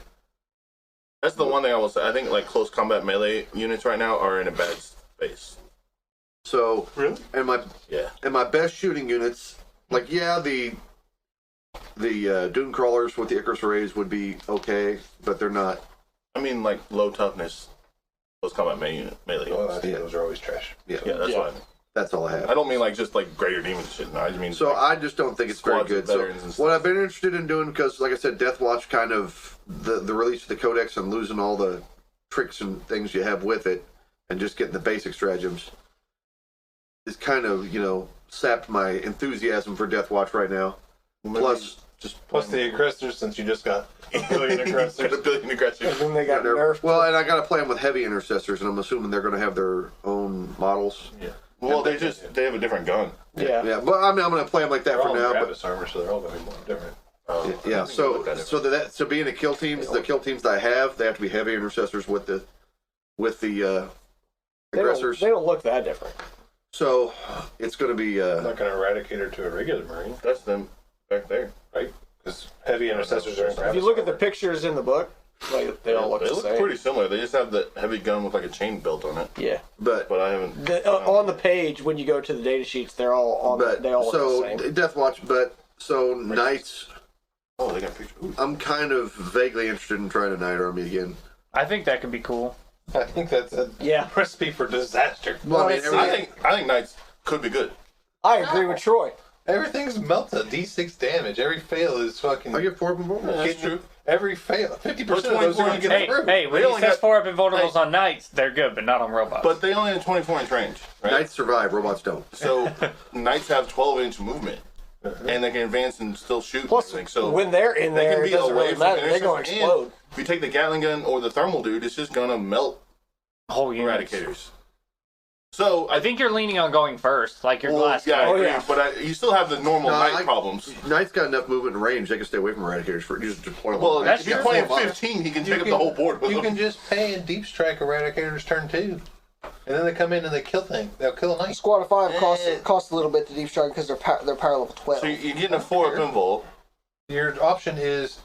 That's the one thing I will say. I think like close combat melee units right now are in a bad space. So Really? and my best shooting units, like the Dune crawlers with the Icarus arrays would be okay, but they're not. I mean, like low toughness, close combat melee Well, I units. think those are always trash. Yeah, Yeah, that's what I mean. that's all I have. I don't mean like just like greater demons and shit. No, I just mean So like, I just don't think it's very squads of good. So veterans and what stuff. I've been interested in doing, because like I said, Death Watch kind of the release of the Codex and losing all the tricks and things you have with it, and just getting the basic stratagems, is kind of sapped my enthusiasm for Death Watch right now. maybe Plus, Plus the aggressors, since you just got a billion got a aggressors. billion aggressors. And then they got they're- nerfed. well, and I got to play them with heavy intercessors, and I'm assuming they're going to have their own models. Yeah. Well, they have a different gun. Yeah. Yeah, but I mean, I'm going to play them like that They're for all in now. But Gravis armor, so they're all going to be more different. yeah, so being a kill teams, the kill teams that I have, they have to be heavy intercessors with the They aggressors. don't look that different. So it's going to be I'm not going to eradicate her to a regular Marine, That's them back there. right? Because heavy intercessors are in Gravis If you look at the armor. pictures in the book, Like they all look They the look same. pretty similar. They just have the heavy gun with like a chain belt on it. Yeah. But But I haven't. On the page when you go to the data sheets, they're all on. They all look the same. Death Watch. But so Knights. Oh, they got pictures. Ooh. I'm kind of vaguely interested in trying a Knight Army again. I think that could be cool. I think that's a Yeah. recipe for disaster. Well, I mean, Honestly, I think Knights could be good. I agree with Troy. Everything's melted. D6 damage. Every fail is fucking. I get 4 of them. That's true. Every fail. 50% of those are going to Hey, get through. hey, when They he only says got- 4 up invulnerables on knights, they're good, but not on robots. But they only have 24-inch range, right? Knights survive, robots don't. So Knights have 12-inch movement, and they can advance and still shoot. and Plus, everything. So when they're in they there, can it be doesn't away really from matter. They're going to interceptors, and explode. if you take the Gatling gun or the thermal dude, it's just gonna melt whole units. eradicators. So I think you're leaning on going first, like your glass. yeah, I Oh, agree, yeah. but you still have the normal No, Knight problems. Knights got enough movement and range; they can stay away from eradicators for just deploy them. Well, That's if you're true. playing 4 15, he can take up the whole board with You him. can just pay and deep strike Eradicators turn 2. And then they come in and they kill things. They'll kill a knight. Squad of 5 costs a little bit to deep strike because they're power level 12. So you're getting a 4-up invul, Your option is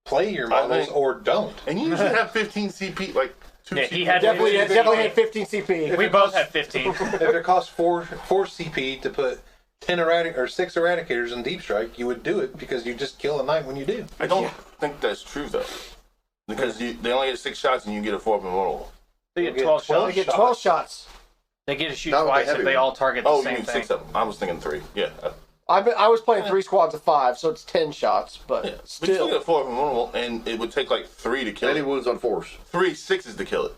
play your models think- or don't. and you usually have 15 CP, like 2 Yeah, CP. he had definitely had 15 If CP. We it both costs- had 15. If it costs 4 CP to put 10 or 6 Eradicators in deep strike, you would do it because you just kill a knight when you do. I don't think that's true though, because they only get 6 shots and you get a 4-up invulnerable. They You'll get get 12 12 shots. They get 12 shots. They get to shoot Not with the twice if heavy they one. all target the Oh, you same mean thing. 6 of them? I was thinking 3. Yeah. I was playing 3 squads of 5, so it's 10 shots, but Yeah. But you still get still. a 4-up invulnerable, and it would take like 3 to kill Any it. wounds on force. 3 6s to kill it.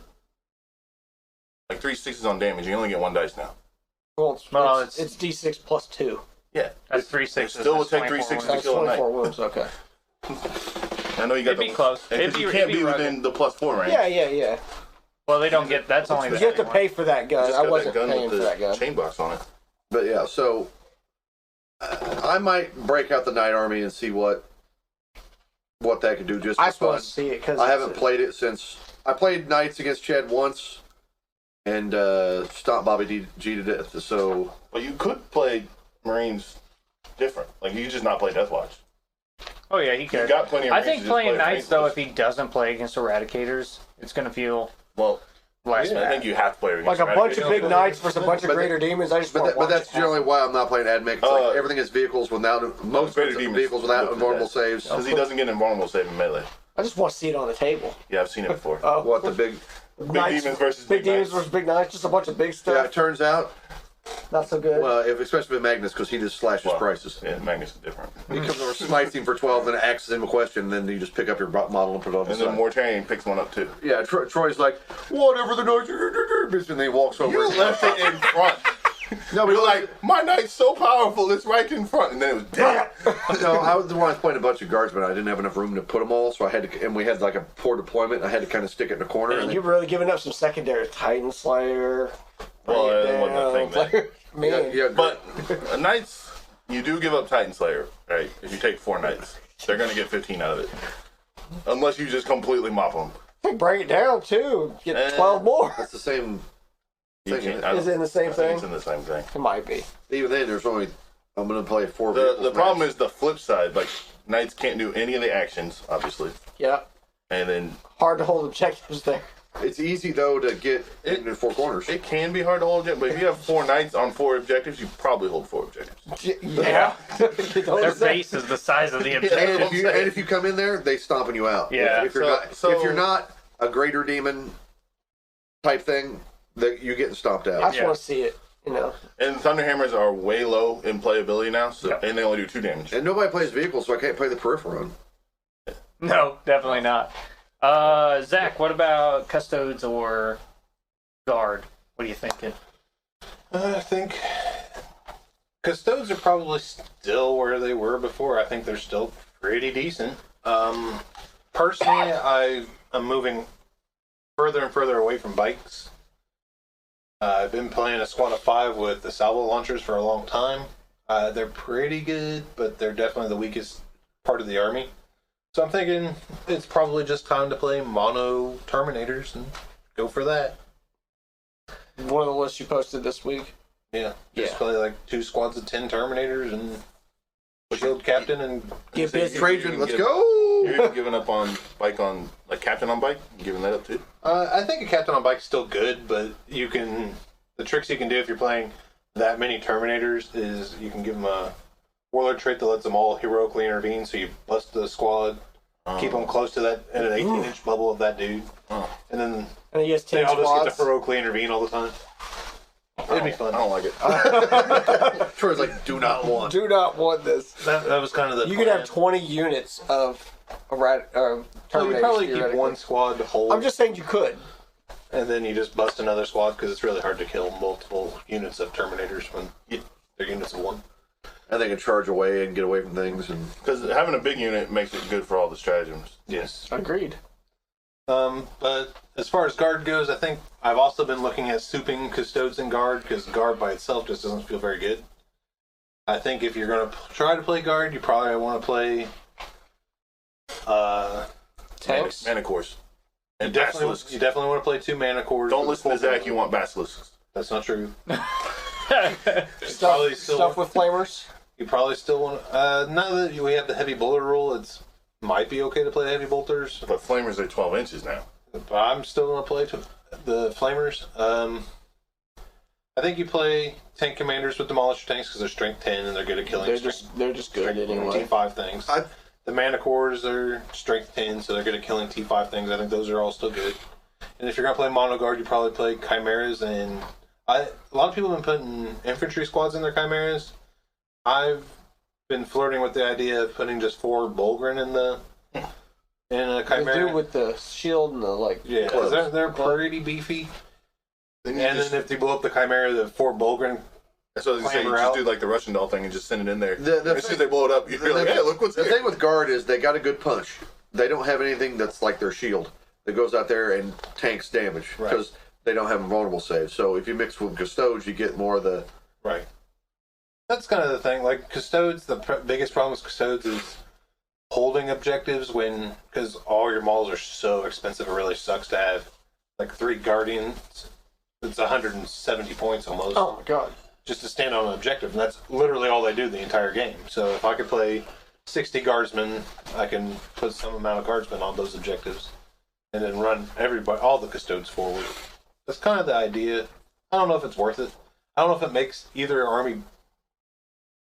Like 3 6s on damage. You only get 1 dice now. Well, it's D6 plus 2. Yeah. That's 3 6s. still would that's take 3 24 6s wounds. to kill a knight. 24 wounds, okay. I know you got It'd be close. Because you can't be within the +4 range. Yeah. Well, they don't get. That's only the You have to second pay for that You gun. just I got wasn't that gun paying with for the that gun. chain box on it. But yeah, so I might break out the Knight Army and see what that could do just I for just want fun. to see it because I haven't played it since I played Knights against Chad once and stomped Bobby G to death. So But you could play Marines different. Like you just not play Death Watch. Oh yeah, he You could. got plenty of I Marines think to just playing play knights though, Marines. if he doesn't play against eradicators, it's gonna feel Well, less I bad. think you have to play against like a bunch of Eradicators. big knights versus a bunch of But greater demons. I just want to but that's generally why I'm not playing AdMech. It's like Uh, everything is vehicles without most Greater Demons vehicles without look at invulnerable that. saves. Because he doesn't get invulnerable save in melee. I just want to see it on the table. Yeah, I've seen it before. What the big Big demons versus big demons knights. versus big knights. Just a bunch of big yeah, stuff. it turns out Not so good. well, especially with Magnus because he just slashes Well, prices. Yeah, Magnus is different. He comes over, smites him for 12, then asks him a question, and then you just pick up your model and put it on the And then side. Mortarian picks one up too. Yeah, Troy's like, whatever the noise, and then he walks over. You left it in front. No, You're like, my knight's so powerful, it's right in front, and then it was dead. no, I was the one playing a bunch of guardsmen. I didn't have enough room to put them all, so I had to, and we had like a poor deployment. I had to kind of stick it in the corner. And You're really giving up some secondary. Titan Slayer. Well, bring it it wasn't a down. thing then. Man. yeah, But knights, you do give up Titan Slayer, right? If you take 4 knights, they're gonna get 15 out of it, unless you just completely mop them. I think bring it down too. Get Eh. 12 more. that's the same You thing. can't- Isn't I it? don't- Is it in the same I think thing? It's in the same thing. It might be. Even then, there's only I'm going to play 4 The vehicles problem max. is the flip side. Like knights can't do any of the actions, obviously, Yeah. and then Hard to hold objectives there. It's easy though to get into 4 corners. it can be hard to hold. But if you have 4 knights on 4 objectives, you probably hold 4 objectives. Yeah. Their base is the size of the And objective. if you come in there, they stomping you out. Yeah. If you're So- not a greater demon type thing, that you're getting stomped I out. just want to see it. You know. And Thunderhammers are way low in playability now, so Yep. and they only do 2 damage. And nobody plays vehicles, so I can't play the peripheral. No, definitely not. Zach, what about custodes or guard? What are you thinking? I think custodes are probably still where they were before. I think they're still pretty decent. Personally, I'm moving further and further away from bikes. I've been playing a squad of 5 with the salvo launchers for a long time. They're pretty good, but they're definitely the weakest part of the army. So I'm thinking it's probably just time to play mono Terminators and go for that. One of the lists you posted this week. Yeah, just Yeah. play like 2 squads of 10 Terminators and shield captain and Get busy. Trajan, let's go! You're even giving up on bike on like captain on bike. You giving that up too? I think a captain on bike is still good, but you can the tricks you can do if you're playing that many Terminators is you can give them a warlord trait that lets them all heroically intervene. So you bust the squad, keep them close to that in an 18-inch bubble of that dude, and then And he has they 10 all just get squads. to heroically intervene all the time. It'd be fun. I don't like it. Troy's like, do not want. Do not want this. That was kind of the. You could have 20 units of Well, Terminators. you probably keep theoretically. one squad to hold, I'm just saying you could. and then you just bust another squad because it's really hard to kill multiple units of Terminators when they're units of one. And they can charge away and get away from things. And Because having a big unit makes it good for all the stratagems. Yes. Agreed. But as far as guard goes, I think I've also been looking at souping custodes and guard because guard by itself just doesn't feel very good. I think if you're going to try to play guard, you probably want to play Tanks. Mana cores. you And definitely basilisks. want to play 2 mana cores. Don't with listen to full Zach, mana. you want basilisks. That's not true. Stuff, stuff with flamers. You probably still want. Now that we have the heavy bolter rule, it's might be okay to play heavy bolters. But flamers are 12 inches now. But I'm still going to play the flamers. I think you play tank commanders with demolisher tanks because they're strength 10 and they're good at killing. They're just good anyway. T5 things. The mana cores are strength 10, so they're good at killing T5 things. I think those are all still good. And if you're going to play mono guard, you probably play chimeras. And a lot of people have been putting infantry squads in their chimeras. I've been flirting with the idea of putting just 4 Bulgrin in a The chimera. dude with the shield and the Yeah, 'cause they're pretty beefy. And then if you blow up the chimera, the 4 Bulgrin. That's what I was going to say. You Clamber just out. do like the Russian doll thing and just send it in there. The As soon as they blow it up, you're like, hey, look what's the here. thing with guard is they got a good punch. They don't have anything that's like their shield that goes out there and tanks damage because they don't have a vulnerable save. So if you mix with custodes, you get more of the Right. That's kind of the thing. Like custodes, the biggest problem with custodes is holding objectives because all your models are so expensive. It really sucks to have like 3 guardians. It's 170 points almost Oh my god. just to stand on an objective, and that's literally all they do the entire game. So if I could play 60 guardsmen, I can put some amount of guardsmen on those objectives, and then run all the custodes forward. That's kind of the idea. I don't know if it's worth it. I don't know if it makes either army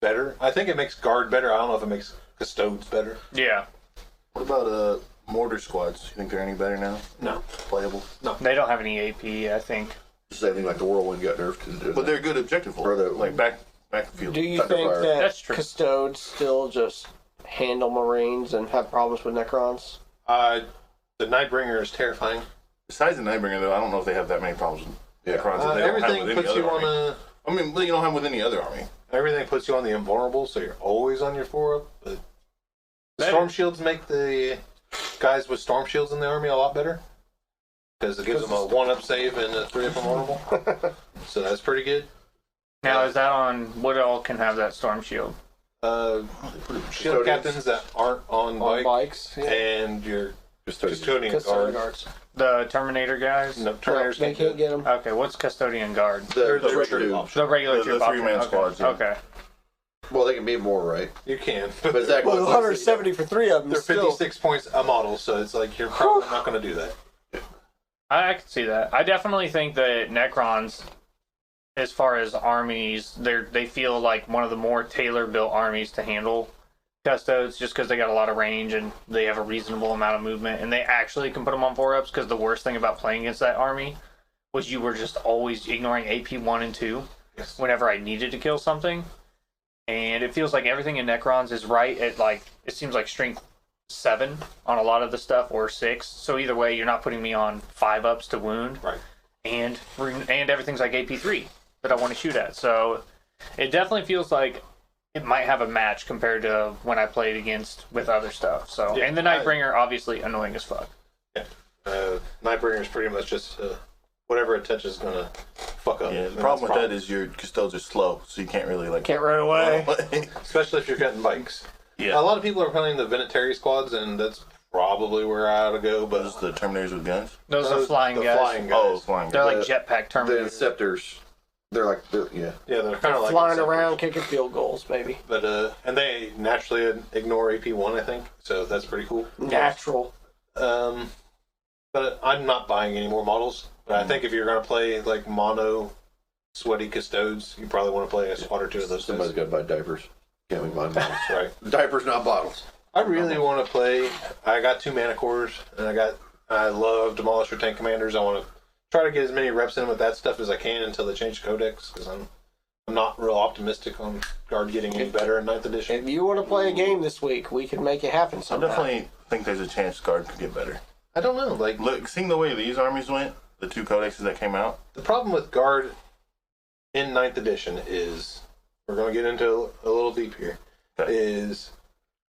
better. I think it makes guard better. I don't know if it makes custodes better. Yeah. What about mortar squads? You think they're any better now? No. Playable? They don't have any AP, I think. same thing like the whirlwind got nerfed to do. But they're good objective Or the- like backfield. Do you Thunder think fire. that That's true. custodes still just handle Marines and have problems with Necrons? The Nightbringer is terrifying. Besides the Nightbringer, though, I don't know if they have that many problems with Necrons that they don't have Everything with any puts you other on army. a. I mean, you don't have with any other army. Everything puts you on the invulnerable, so you're always on your 4-up. But storm shields make the guys with storm shields in the army a lot better because it gives them a 1-up save and a 3-up invulnerable. So that's pretty good. Now, is that on what all can have that storm shield? Shield Custodians. captains that aren't on On bike, bikes? Yeah. and your custodian Custodian guards. guards. The Terminator guys? No, Terminators They can't get them. Okay, what's Custodian Guard? the The trigger trigger dude. option. The regular The troop option. 3-man Okay. squads, yeah. Okay. Well, they can be more, right? You can. But Zach, Well, what's 170 for 3 of them. They're Still. 56 points a model, so it's like you're probably not going to do that. I can see that. I definitely think that Necrons, as far as armies, they feel like one of the more tailor-built armies to handle Custodes, just because they got a lot of range and they have a reasonable amount of movement, and they actually can put them on 4-ups. Because the worst thing about playing against that army was you were just always ignoring AP 1 and 2 Yes. whenever I needed to kill something. And it feels like everything in Necrons is right at it seems like strength 7 on a lot of the stuff, or 6. So either way, you're not putting me on 5-ups to wound, Right. and everything's like AP 3 that I want to shoot at. So it definitely feels like it might have a match compared to when I played against with other stuff. So Yeah, and the Nightbringer obviously annoying as fuck. Nightbringer is pretty much just whatever it touches is going to fuck up. Yeah, the problem with that is your custodes are slow, so you can't really like. Can't run away. Especially if you're cutting bikes. Yeah. A lot of people are playing the Venetary squads, and that's probably where I ought to go. But Those the Terminators with guns. Those are flying the guys. flying guys. Oh, flying. They're like guns. jetpack the Terminators. Inceptors? Yeah. Yeah, they're kind of like Flying insect around, creatures. kicking field goals, maybe. But and they naturally ignore AP1, I think. So that's pretty cool. Natural. But I'm not buying any more models. But I think if you're going to play like mono sweaty custodes, you probably want to play a squad or two of those. Somebody's got to buy diapers. Can't we buy bottles? Right. Diapers, not bottles. I really want to play. I got 2 mana cores, and I love Demolisher Tank Commanders. I want to try to get as many reps in with that stuff as I can until they change Codex, because I'm not real optimistic on Guard getting any better in 9th edition. If you want to play a game this week, we can make it happen I sometime. definitely think there's a chance Guard could get better. I don't know. Like, Look, seeing the way these armies went, the 2 codexes that came out. the problem with Guard in 9th edition is, we're going to get into a little deep here, Okay. is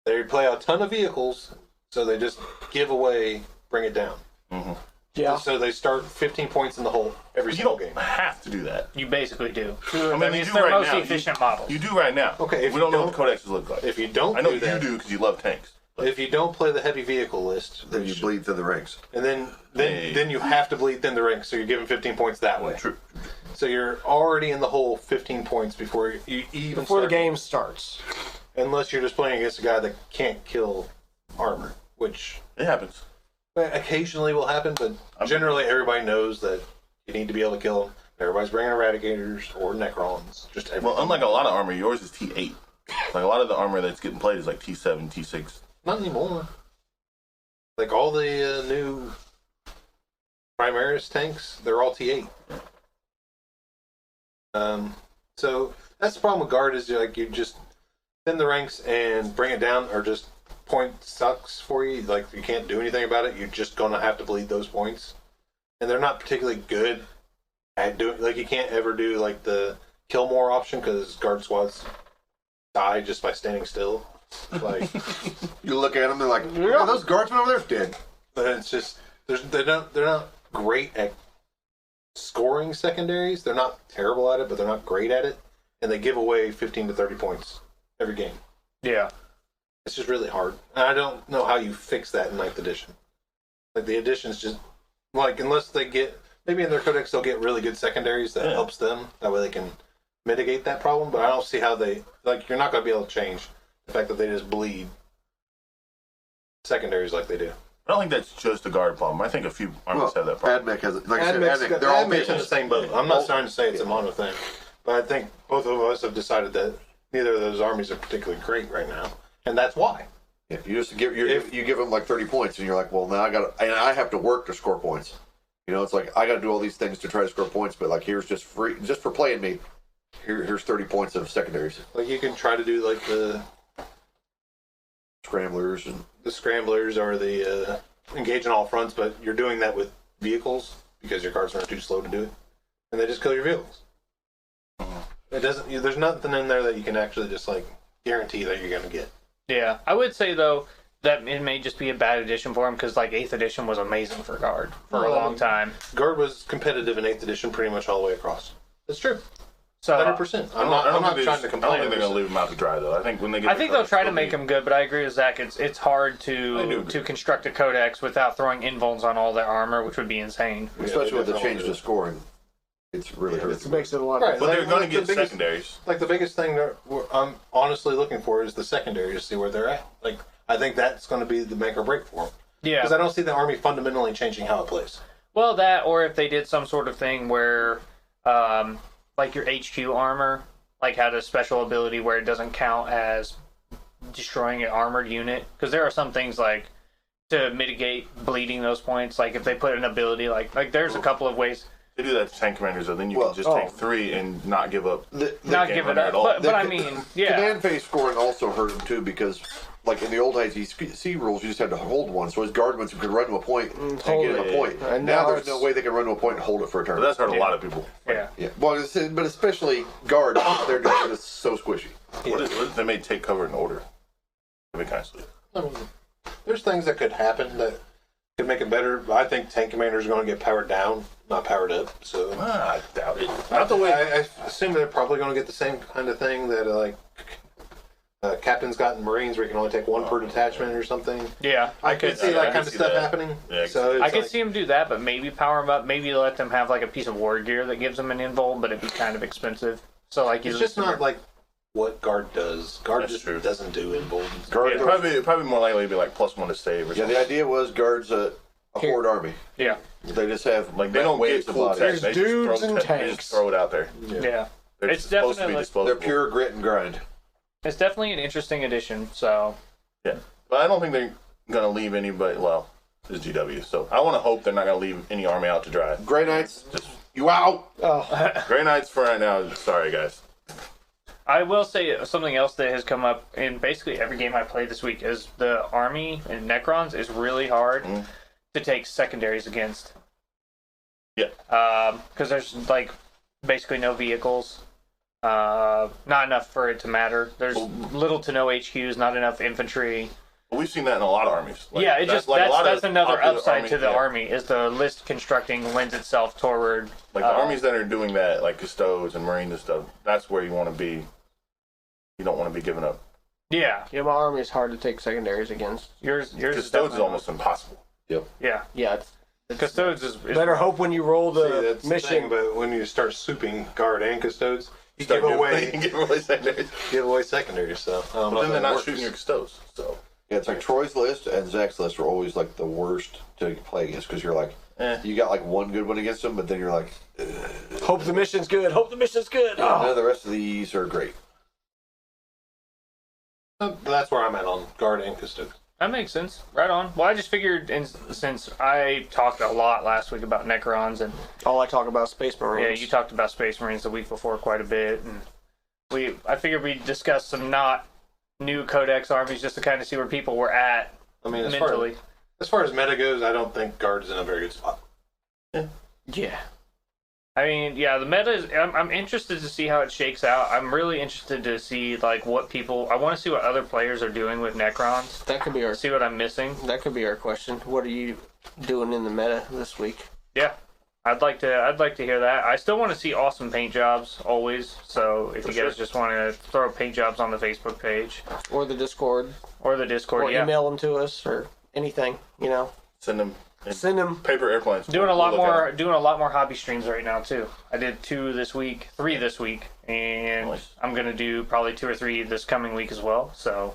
they play a ton of vehicles, so they just give away, bring it down. Mm-hmm. Yeah. So they start 15 points in the hole every You single don't game. have to do that. You basically do. I mean, you it's do their right most now. efficient models. You do right now. Okay, if we you don't know don't- what the codexes look like. If you don't I know do you that, do because you love tanks. if you don't play the heavy vehicle list, Then you bleed through the ranks. and then Hey. then you have to bleed thin the ranks, so you're given 15 points that way. True. So you're already in the hole 15 points before you even Before the start, game starts. unless you're just playing against a guy that can't kill armor, which It happens. occasionally will happen, but generally everybody knows that you need to be able to kill them. Everybody's bringing Eradicators or Necrons. Just everything. Well, unlike a lot of armor, yours is T8. Like a lot of the armor that's getting played is like T7, T6. Not anymore. Like all the new Primaris tanks, they're all T8. So that's the problem with Guard is like you just thin the ranks and bring it down, or just point sucks for you. Like you can't do anything about it. You're just gonna have to bleed those points, and they're not particularly good at doing. Like you can't ever do like the kill more option because Guard squads die just by standing still. Like. You look at them, they're like, yeah, those guardsmen over there dead. But it's just they're not great at scoring secondaries. They're not terrible at it, but they're not great at it, and they give away 15 to 30 points every game. Yeah. It's just really hard. And I don't know how you fix that in 9th edition. Like the editions just like unless they get maybe in their codex they'll get really good secondaries that helps them. That way they can mitigate that problem. But I don't see how they like you're not going to be able to change the fact that they just bleed secondaries like they do. I don't think that's just a Guard problem. I think a few armies have that problem. Admech has it. Like I said, Admech, they're all Admech's in the vehicles. same boat. I'm not trying to say it's a mono thing, but I think both of us have decided that neither of those armies are particularly great right now, and that's why. Yeah, you just give you give them like 30 points, and you're like, well, now I have to work to score points. You know, it's like I got to do all these things to try to score points, but like here's just free, just for playing me. Here's 30 points of secondaries, Like you can try to do like the scramblers, and scramblers or the engage on all fronts, but you're doing that with vehicles because your guards are too slow to do it, and they just kill your vehicles. It doesn't. There's nothing in there that you can actually just like guarantee that you're going to get. Yeah. I would say, though, that it may just be a bad edition for him because, like, 8th edition was amazing for Guard for a long time. Guard was competitive in 8th edition pretty much all the way across. That's true. So 100%. I'm not trying to I complain. don't think they're going to leave them out to dry, though. I think when they get I think they'll try to make them good, but I agree with Zach. It's hard I do agree. to construct a codex without throwing invulns on all their armor, which would be insane. especially with the definitely change do. to scoring, it's really It hurts. makes it a lot Right. But they're Like, going to the get biggest- secondaries. Like the biggest thing that I'm honestly looking for is the secondary to see where they're at. Like I think that's going to be the make or break for them. Yeah. Because I don't see the army fundamentally changing how it plays. Well, that, or if they did some sort of thing where, like your HQ armor, like had a special ability where it doesn't count as destroying an armored unit. Because there are some things like to mitigate bleeding those points. Like if they put an ability, like there's a couple of ways. They do that to tank commanders, so then you Well, can just take 3 and not give up. Not can't give run it there up, at all. but I mean, yeah. Command phase scoring also hurt him too because, like in the old ITC rules, you just had to hold one, so his guardmen could run to a point and hold get him it. a point. And now now there's it's- no way they can run to a point and hold it for a turn. But that's hurt a lot of people. Yeah. Yeah, well, but especially guard, they're just so squishy. What if they may take cover in order? That'd be kind of sweet. I mean, there's things that could happen that could make it better. I think tank commanders are going to get powered down, not powered up. So I doubt it. Not the way. I assume they're probably going to get the same kind of thing that Captain's got Marines where you can only take one per detachment or something. Yeah, I could see that kind of stuff happening. Yeah, so I could see him do that, but maybe power them up. Maybe let them have like a piece of war gear that gives them an invul, but it'd be kind of expensive. So like, it's just not like what Guard does. Guard That's just true. doesn't do invul. Guard, Probably more likely to be like +1 to save or yeah, something. the idea was guards a horde army. Yeah, They just have Like, they don't waves get of cool bodies. tech. There's They just dudes throw and tech- they tanks. just throw it out there. yeah. They're It's supposed to be definitely- disposable. They're pure grit and grind. It's definitely an interesting addition. So Yeah, but I don't think they're gonna leave anybody. Well, it's GW, so I want to hope they're not gonna leave any army out to dry. Grey Knights, you out. Oh, Grey Knights for right now. Sorry, guys. I will say something else that has come up in basically every game I played this week is the army and Necrons is really hard to take secondaries against. Yeah. Because there's like basically no vehicles. Not enough for it to matter. There's little to no HQs, not enough infantry. But we've seen that in a lot of armies. Like, Yeah, it just like a lot that's of another popular upside to the yeah. army is the list constructing lends itself toward Like the armies that are doing that, like Custodes and Marines and stuff. That's where you want to be. You don't want to be giving up. yeah. yeah, my army is hard to take secondaries against. Yours Custodes is definitely- almost impossible. yeah. Yeah, it's Custodes is better hope when you roll See, the that's the thing, mission. but when you start souping Guard and Custodes, you Start give giving- away give away secondaries. secondaries. So I don't know But then if they're that not works. shooting your Custodes. So Yeah, it's like Troy's list and Zach's list are always like the worst to play against because you're like, you got like one good one against them, but then you're like, Hope the mission's good. Hope the mission's good. none Oh. of the rest of these are great. That's where I'm at on Guard and Custodes. That makes sense. Right on. Well, I just figured since I talked a lot last week about Necrons and All I talk about is Space Marines. yeah, you talked about Space Marines the week before quite a bit, and I figured we'd discuss some not new Codex armies just to kind of see where people were at I mean, mentally. as far as meta goes, I don't think Guard's in a very good spot. Yeah. I mean, yeah, the meta is. I'm interested to see how it shakes out. I'm really interested to see like what people. I want to see what other players are doing with Necrons. That could be our See what I'm missing. that could be our question. What are you doing in the meta this week? Yeah, I'd like to hear that. I still want to see awesome paint jobs always. So if you guys just want to throw paint jobs on the Facebook page Or the Discord? or the Discord, Or yeah. email them to us or anything, you know. send them in Send them. paper airplanes. Doing a We'll lot look at more hobby streams right now too. I did 2 this week, 3 this week, and Nice. I'm gonna do probably 2 or 3 this coming week as well. So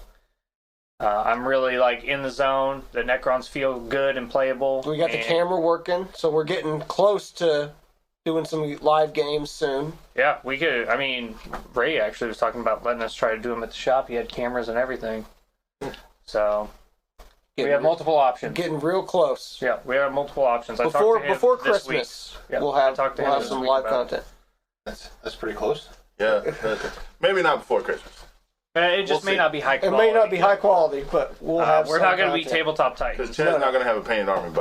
I'm really like in the zone. The Necrons feel good and playable. We got the and- camera working, so we're getting close to doing some live games soon. Yeah, we could. I mean, Ray actually was talking about letting us try to do them at the shop. He had cameras and everything. So we have multiple options. Getting real close. Yeah, we have multiple options. I Before talked to him before this week. Christmas, Yeah, we'll I have talked to him this some week live about content. That's pretty close. Yeah, maybe not before Christmas. It just We'll may see. not be high It quality. may not be high quality, but we'll have. We're some not going to be content. tabletop Because Titans. Chad's not going to have a painted army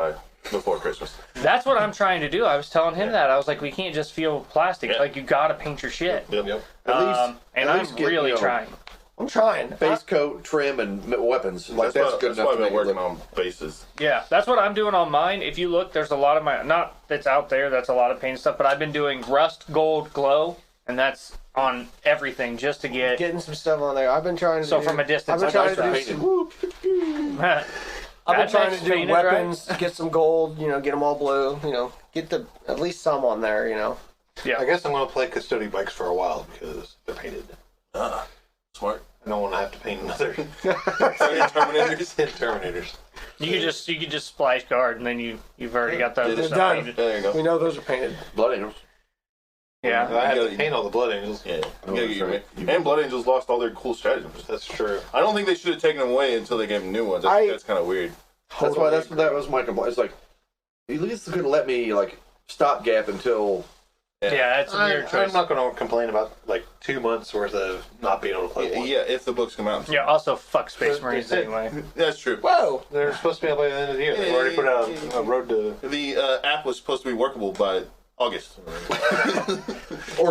before Christmas. That's what I'm trying to do. I was telling him that. I was like, we can't just feel plastic. Yeah. Like, you got to paint your shit. Yep. At least, And at I'm least get, really you know, trying. I'm trying. base coat, trim, and weapons. Like that's good That's enough why to I've make been it working look. on bases. Yeah, that's what I'm doing on mine. If you look, there's a lot of my, not that's out there, that's a lot of paint stuff, but I've been doing rust, gold, glow, and that's on everything just to get. Getting some stuff on there. I've been trying to. So do, from a distance, I've been I trying like to do painted. some. I've been That trying makes to do painted, right? weapons, get some gold, you know, get them all blue, you know, get the at least some on there, you know. Yeah. I guess I'm going to play Custody bikes for a while because they're painted. Smart. I don't want to have to paint another Terminators. Terminators. You could just splash guard, and then you've already got the other It's stuff done. painted. There you go. We know those are painted. Blood Angels. Yeah. I have gotta- to paint all the Blood Angels. Yeah. You gotta get your, and Blood Angels lost all their cool stratagems. That's true. I don't think they should have taken them away until they gave them new ones. I think that's kind of weird. That's why that was my complaint. It's like at least they couldn't let me like stopgap until Yeah, that's a weird I'm choice. not going to complain about like 2 months worth of not being able to play one. Yeah, if the books come out. Yeah, also fuck Space Marines anyway. That's true. Whoa! They're supposed to be out by the end of the year. They've already put out a road to. The app was supposed to be workable by August.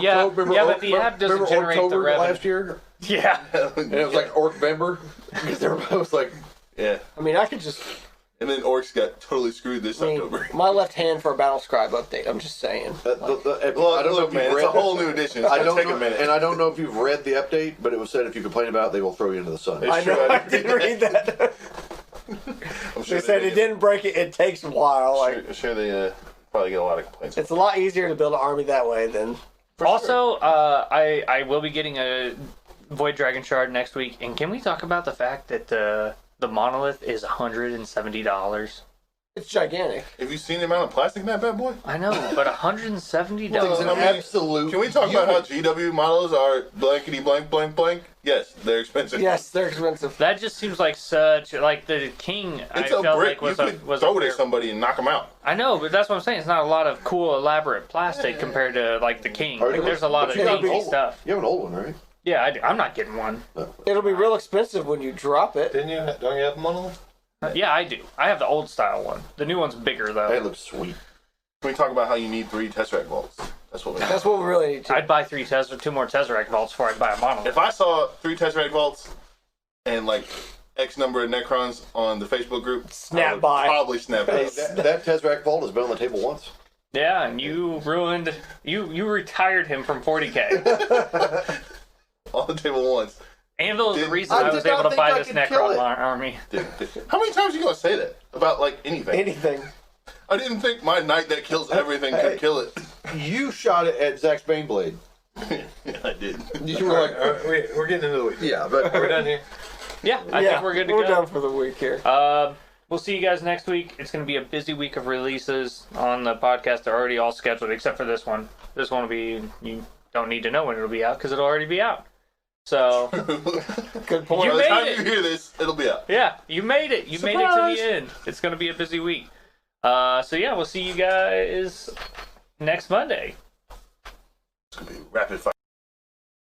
Yeah, but the app doesn't remember generate the October revenue. last year, Yeah. and it was like Orcvember because they were both like, Yeah. I mean, I could just And then Orcs got totally screwed this I mean, October. my left hand for a battle scribe update. I'm just saying. Well, Well, I don't know look, if man, you've it's a read. whole new edition. It's I gonna don't take know, a minute. and I don't know if you've read the update, but it was said if you complain about it, they will throw you into the sun. It's I know. true, I did read that. I'm sure They said it didn't break it. It takes a while. Like Sure, they probably get a lot of complaints. it's a lot easier to build an army that way than. Also, I will be getting a Void Dragon Shard next week, and can we talk about the fact that the monolith is $170? It's gigantic. Have you seen the amount of plastic in that bad boy? I know, but $170. It's an I mean, absolute. Can we talk about how GW models are blankety blank blank blank? Yes, they're expensive. Yes, they're expensive. That just seems like such like the king. It's I a felt brick. like You was could a, was throw a it at somebody and knock them out. I know, but that's what I'm saying. It's not a lot of cool, elaborate plastic compared to like the king. Like, there's a lot of You have an dinky old- stuff. You have an old one, right? Yeah, I'm not getting one. It'll be real expensive when you drop it. Don't you have a monolith? Yeah, I do. I have the old style one. The new one's bigger though. That looks sweet. Can we talk about how you need 3 Tesseract vaults? That's what we need. That's what we really need to. I'd buy 2 more Tesseract vaults before I'd buy a monolith. If I saw 3 Tesseract vaults and like X number of Necrons on the Facebook group, Snap I would by. Probably snap Hey, by. that Tesseract vault has been on the table once. Yeah, and you ruined. You retired him from 40K. On the table once. Anvil is the Did- reason I I did was not able to think buy I this could kill Necron it. army. How many times are you gonna say that about like anything? Anything. I didn't think my knight that kills everything could kill it. You shot it at Zach's Baneblade. Yeah, I did. You were like, We're getting into the weeds. yeah, but We're done here. Yeah, I think we're good to We're go. done for the week here. We'll see you guys next week. It's going to be a busy week of releases on the podcast. They're already all scheduled except for this one. This one will be, you don't need to know when it'll be out because it'll already be out. So, Good point. You By the made time it. you hear this, it'll be up. yeah, you made it. You made it to Surprise. the end. It's going to be a busy week. So, yeah, we'll see you guys next Monday. It's gonna be rapid fire.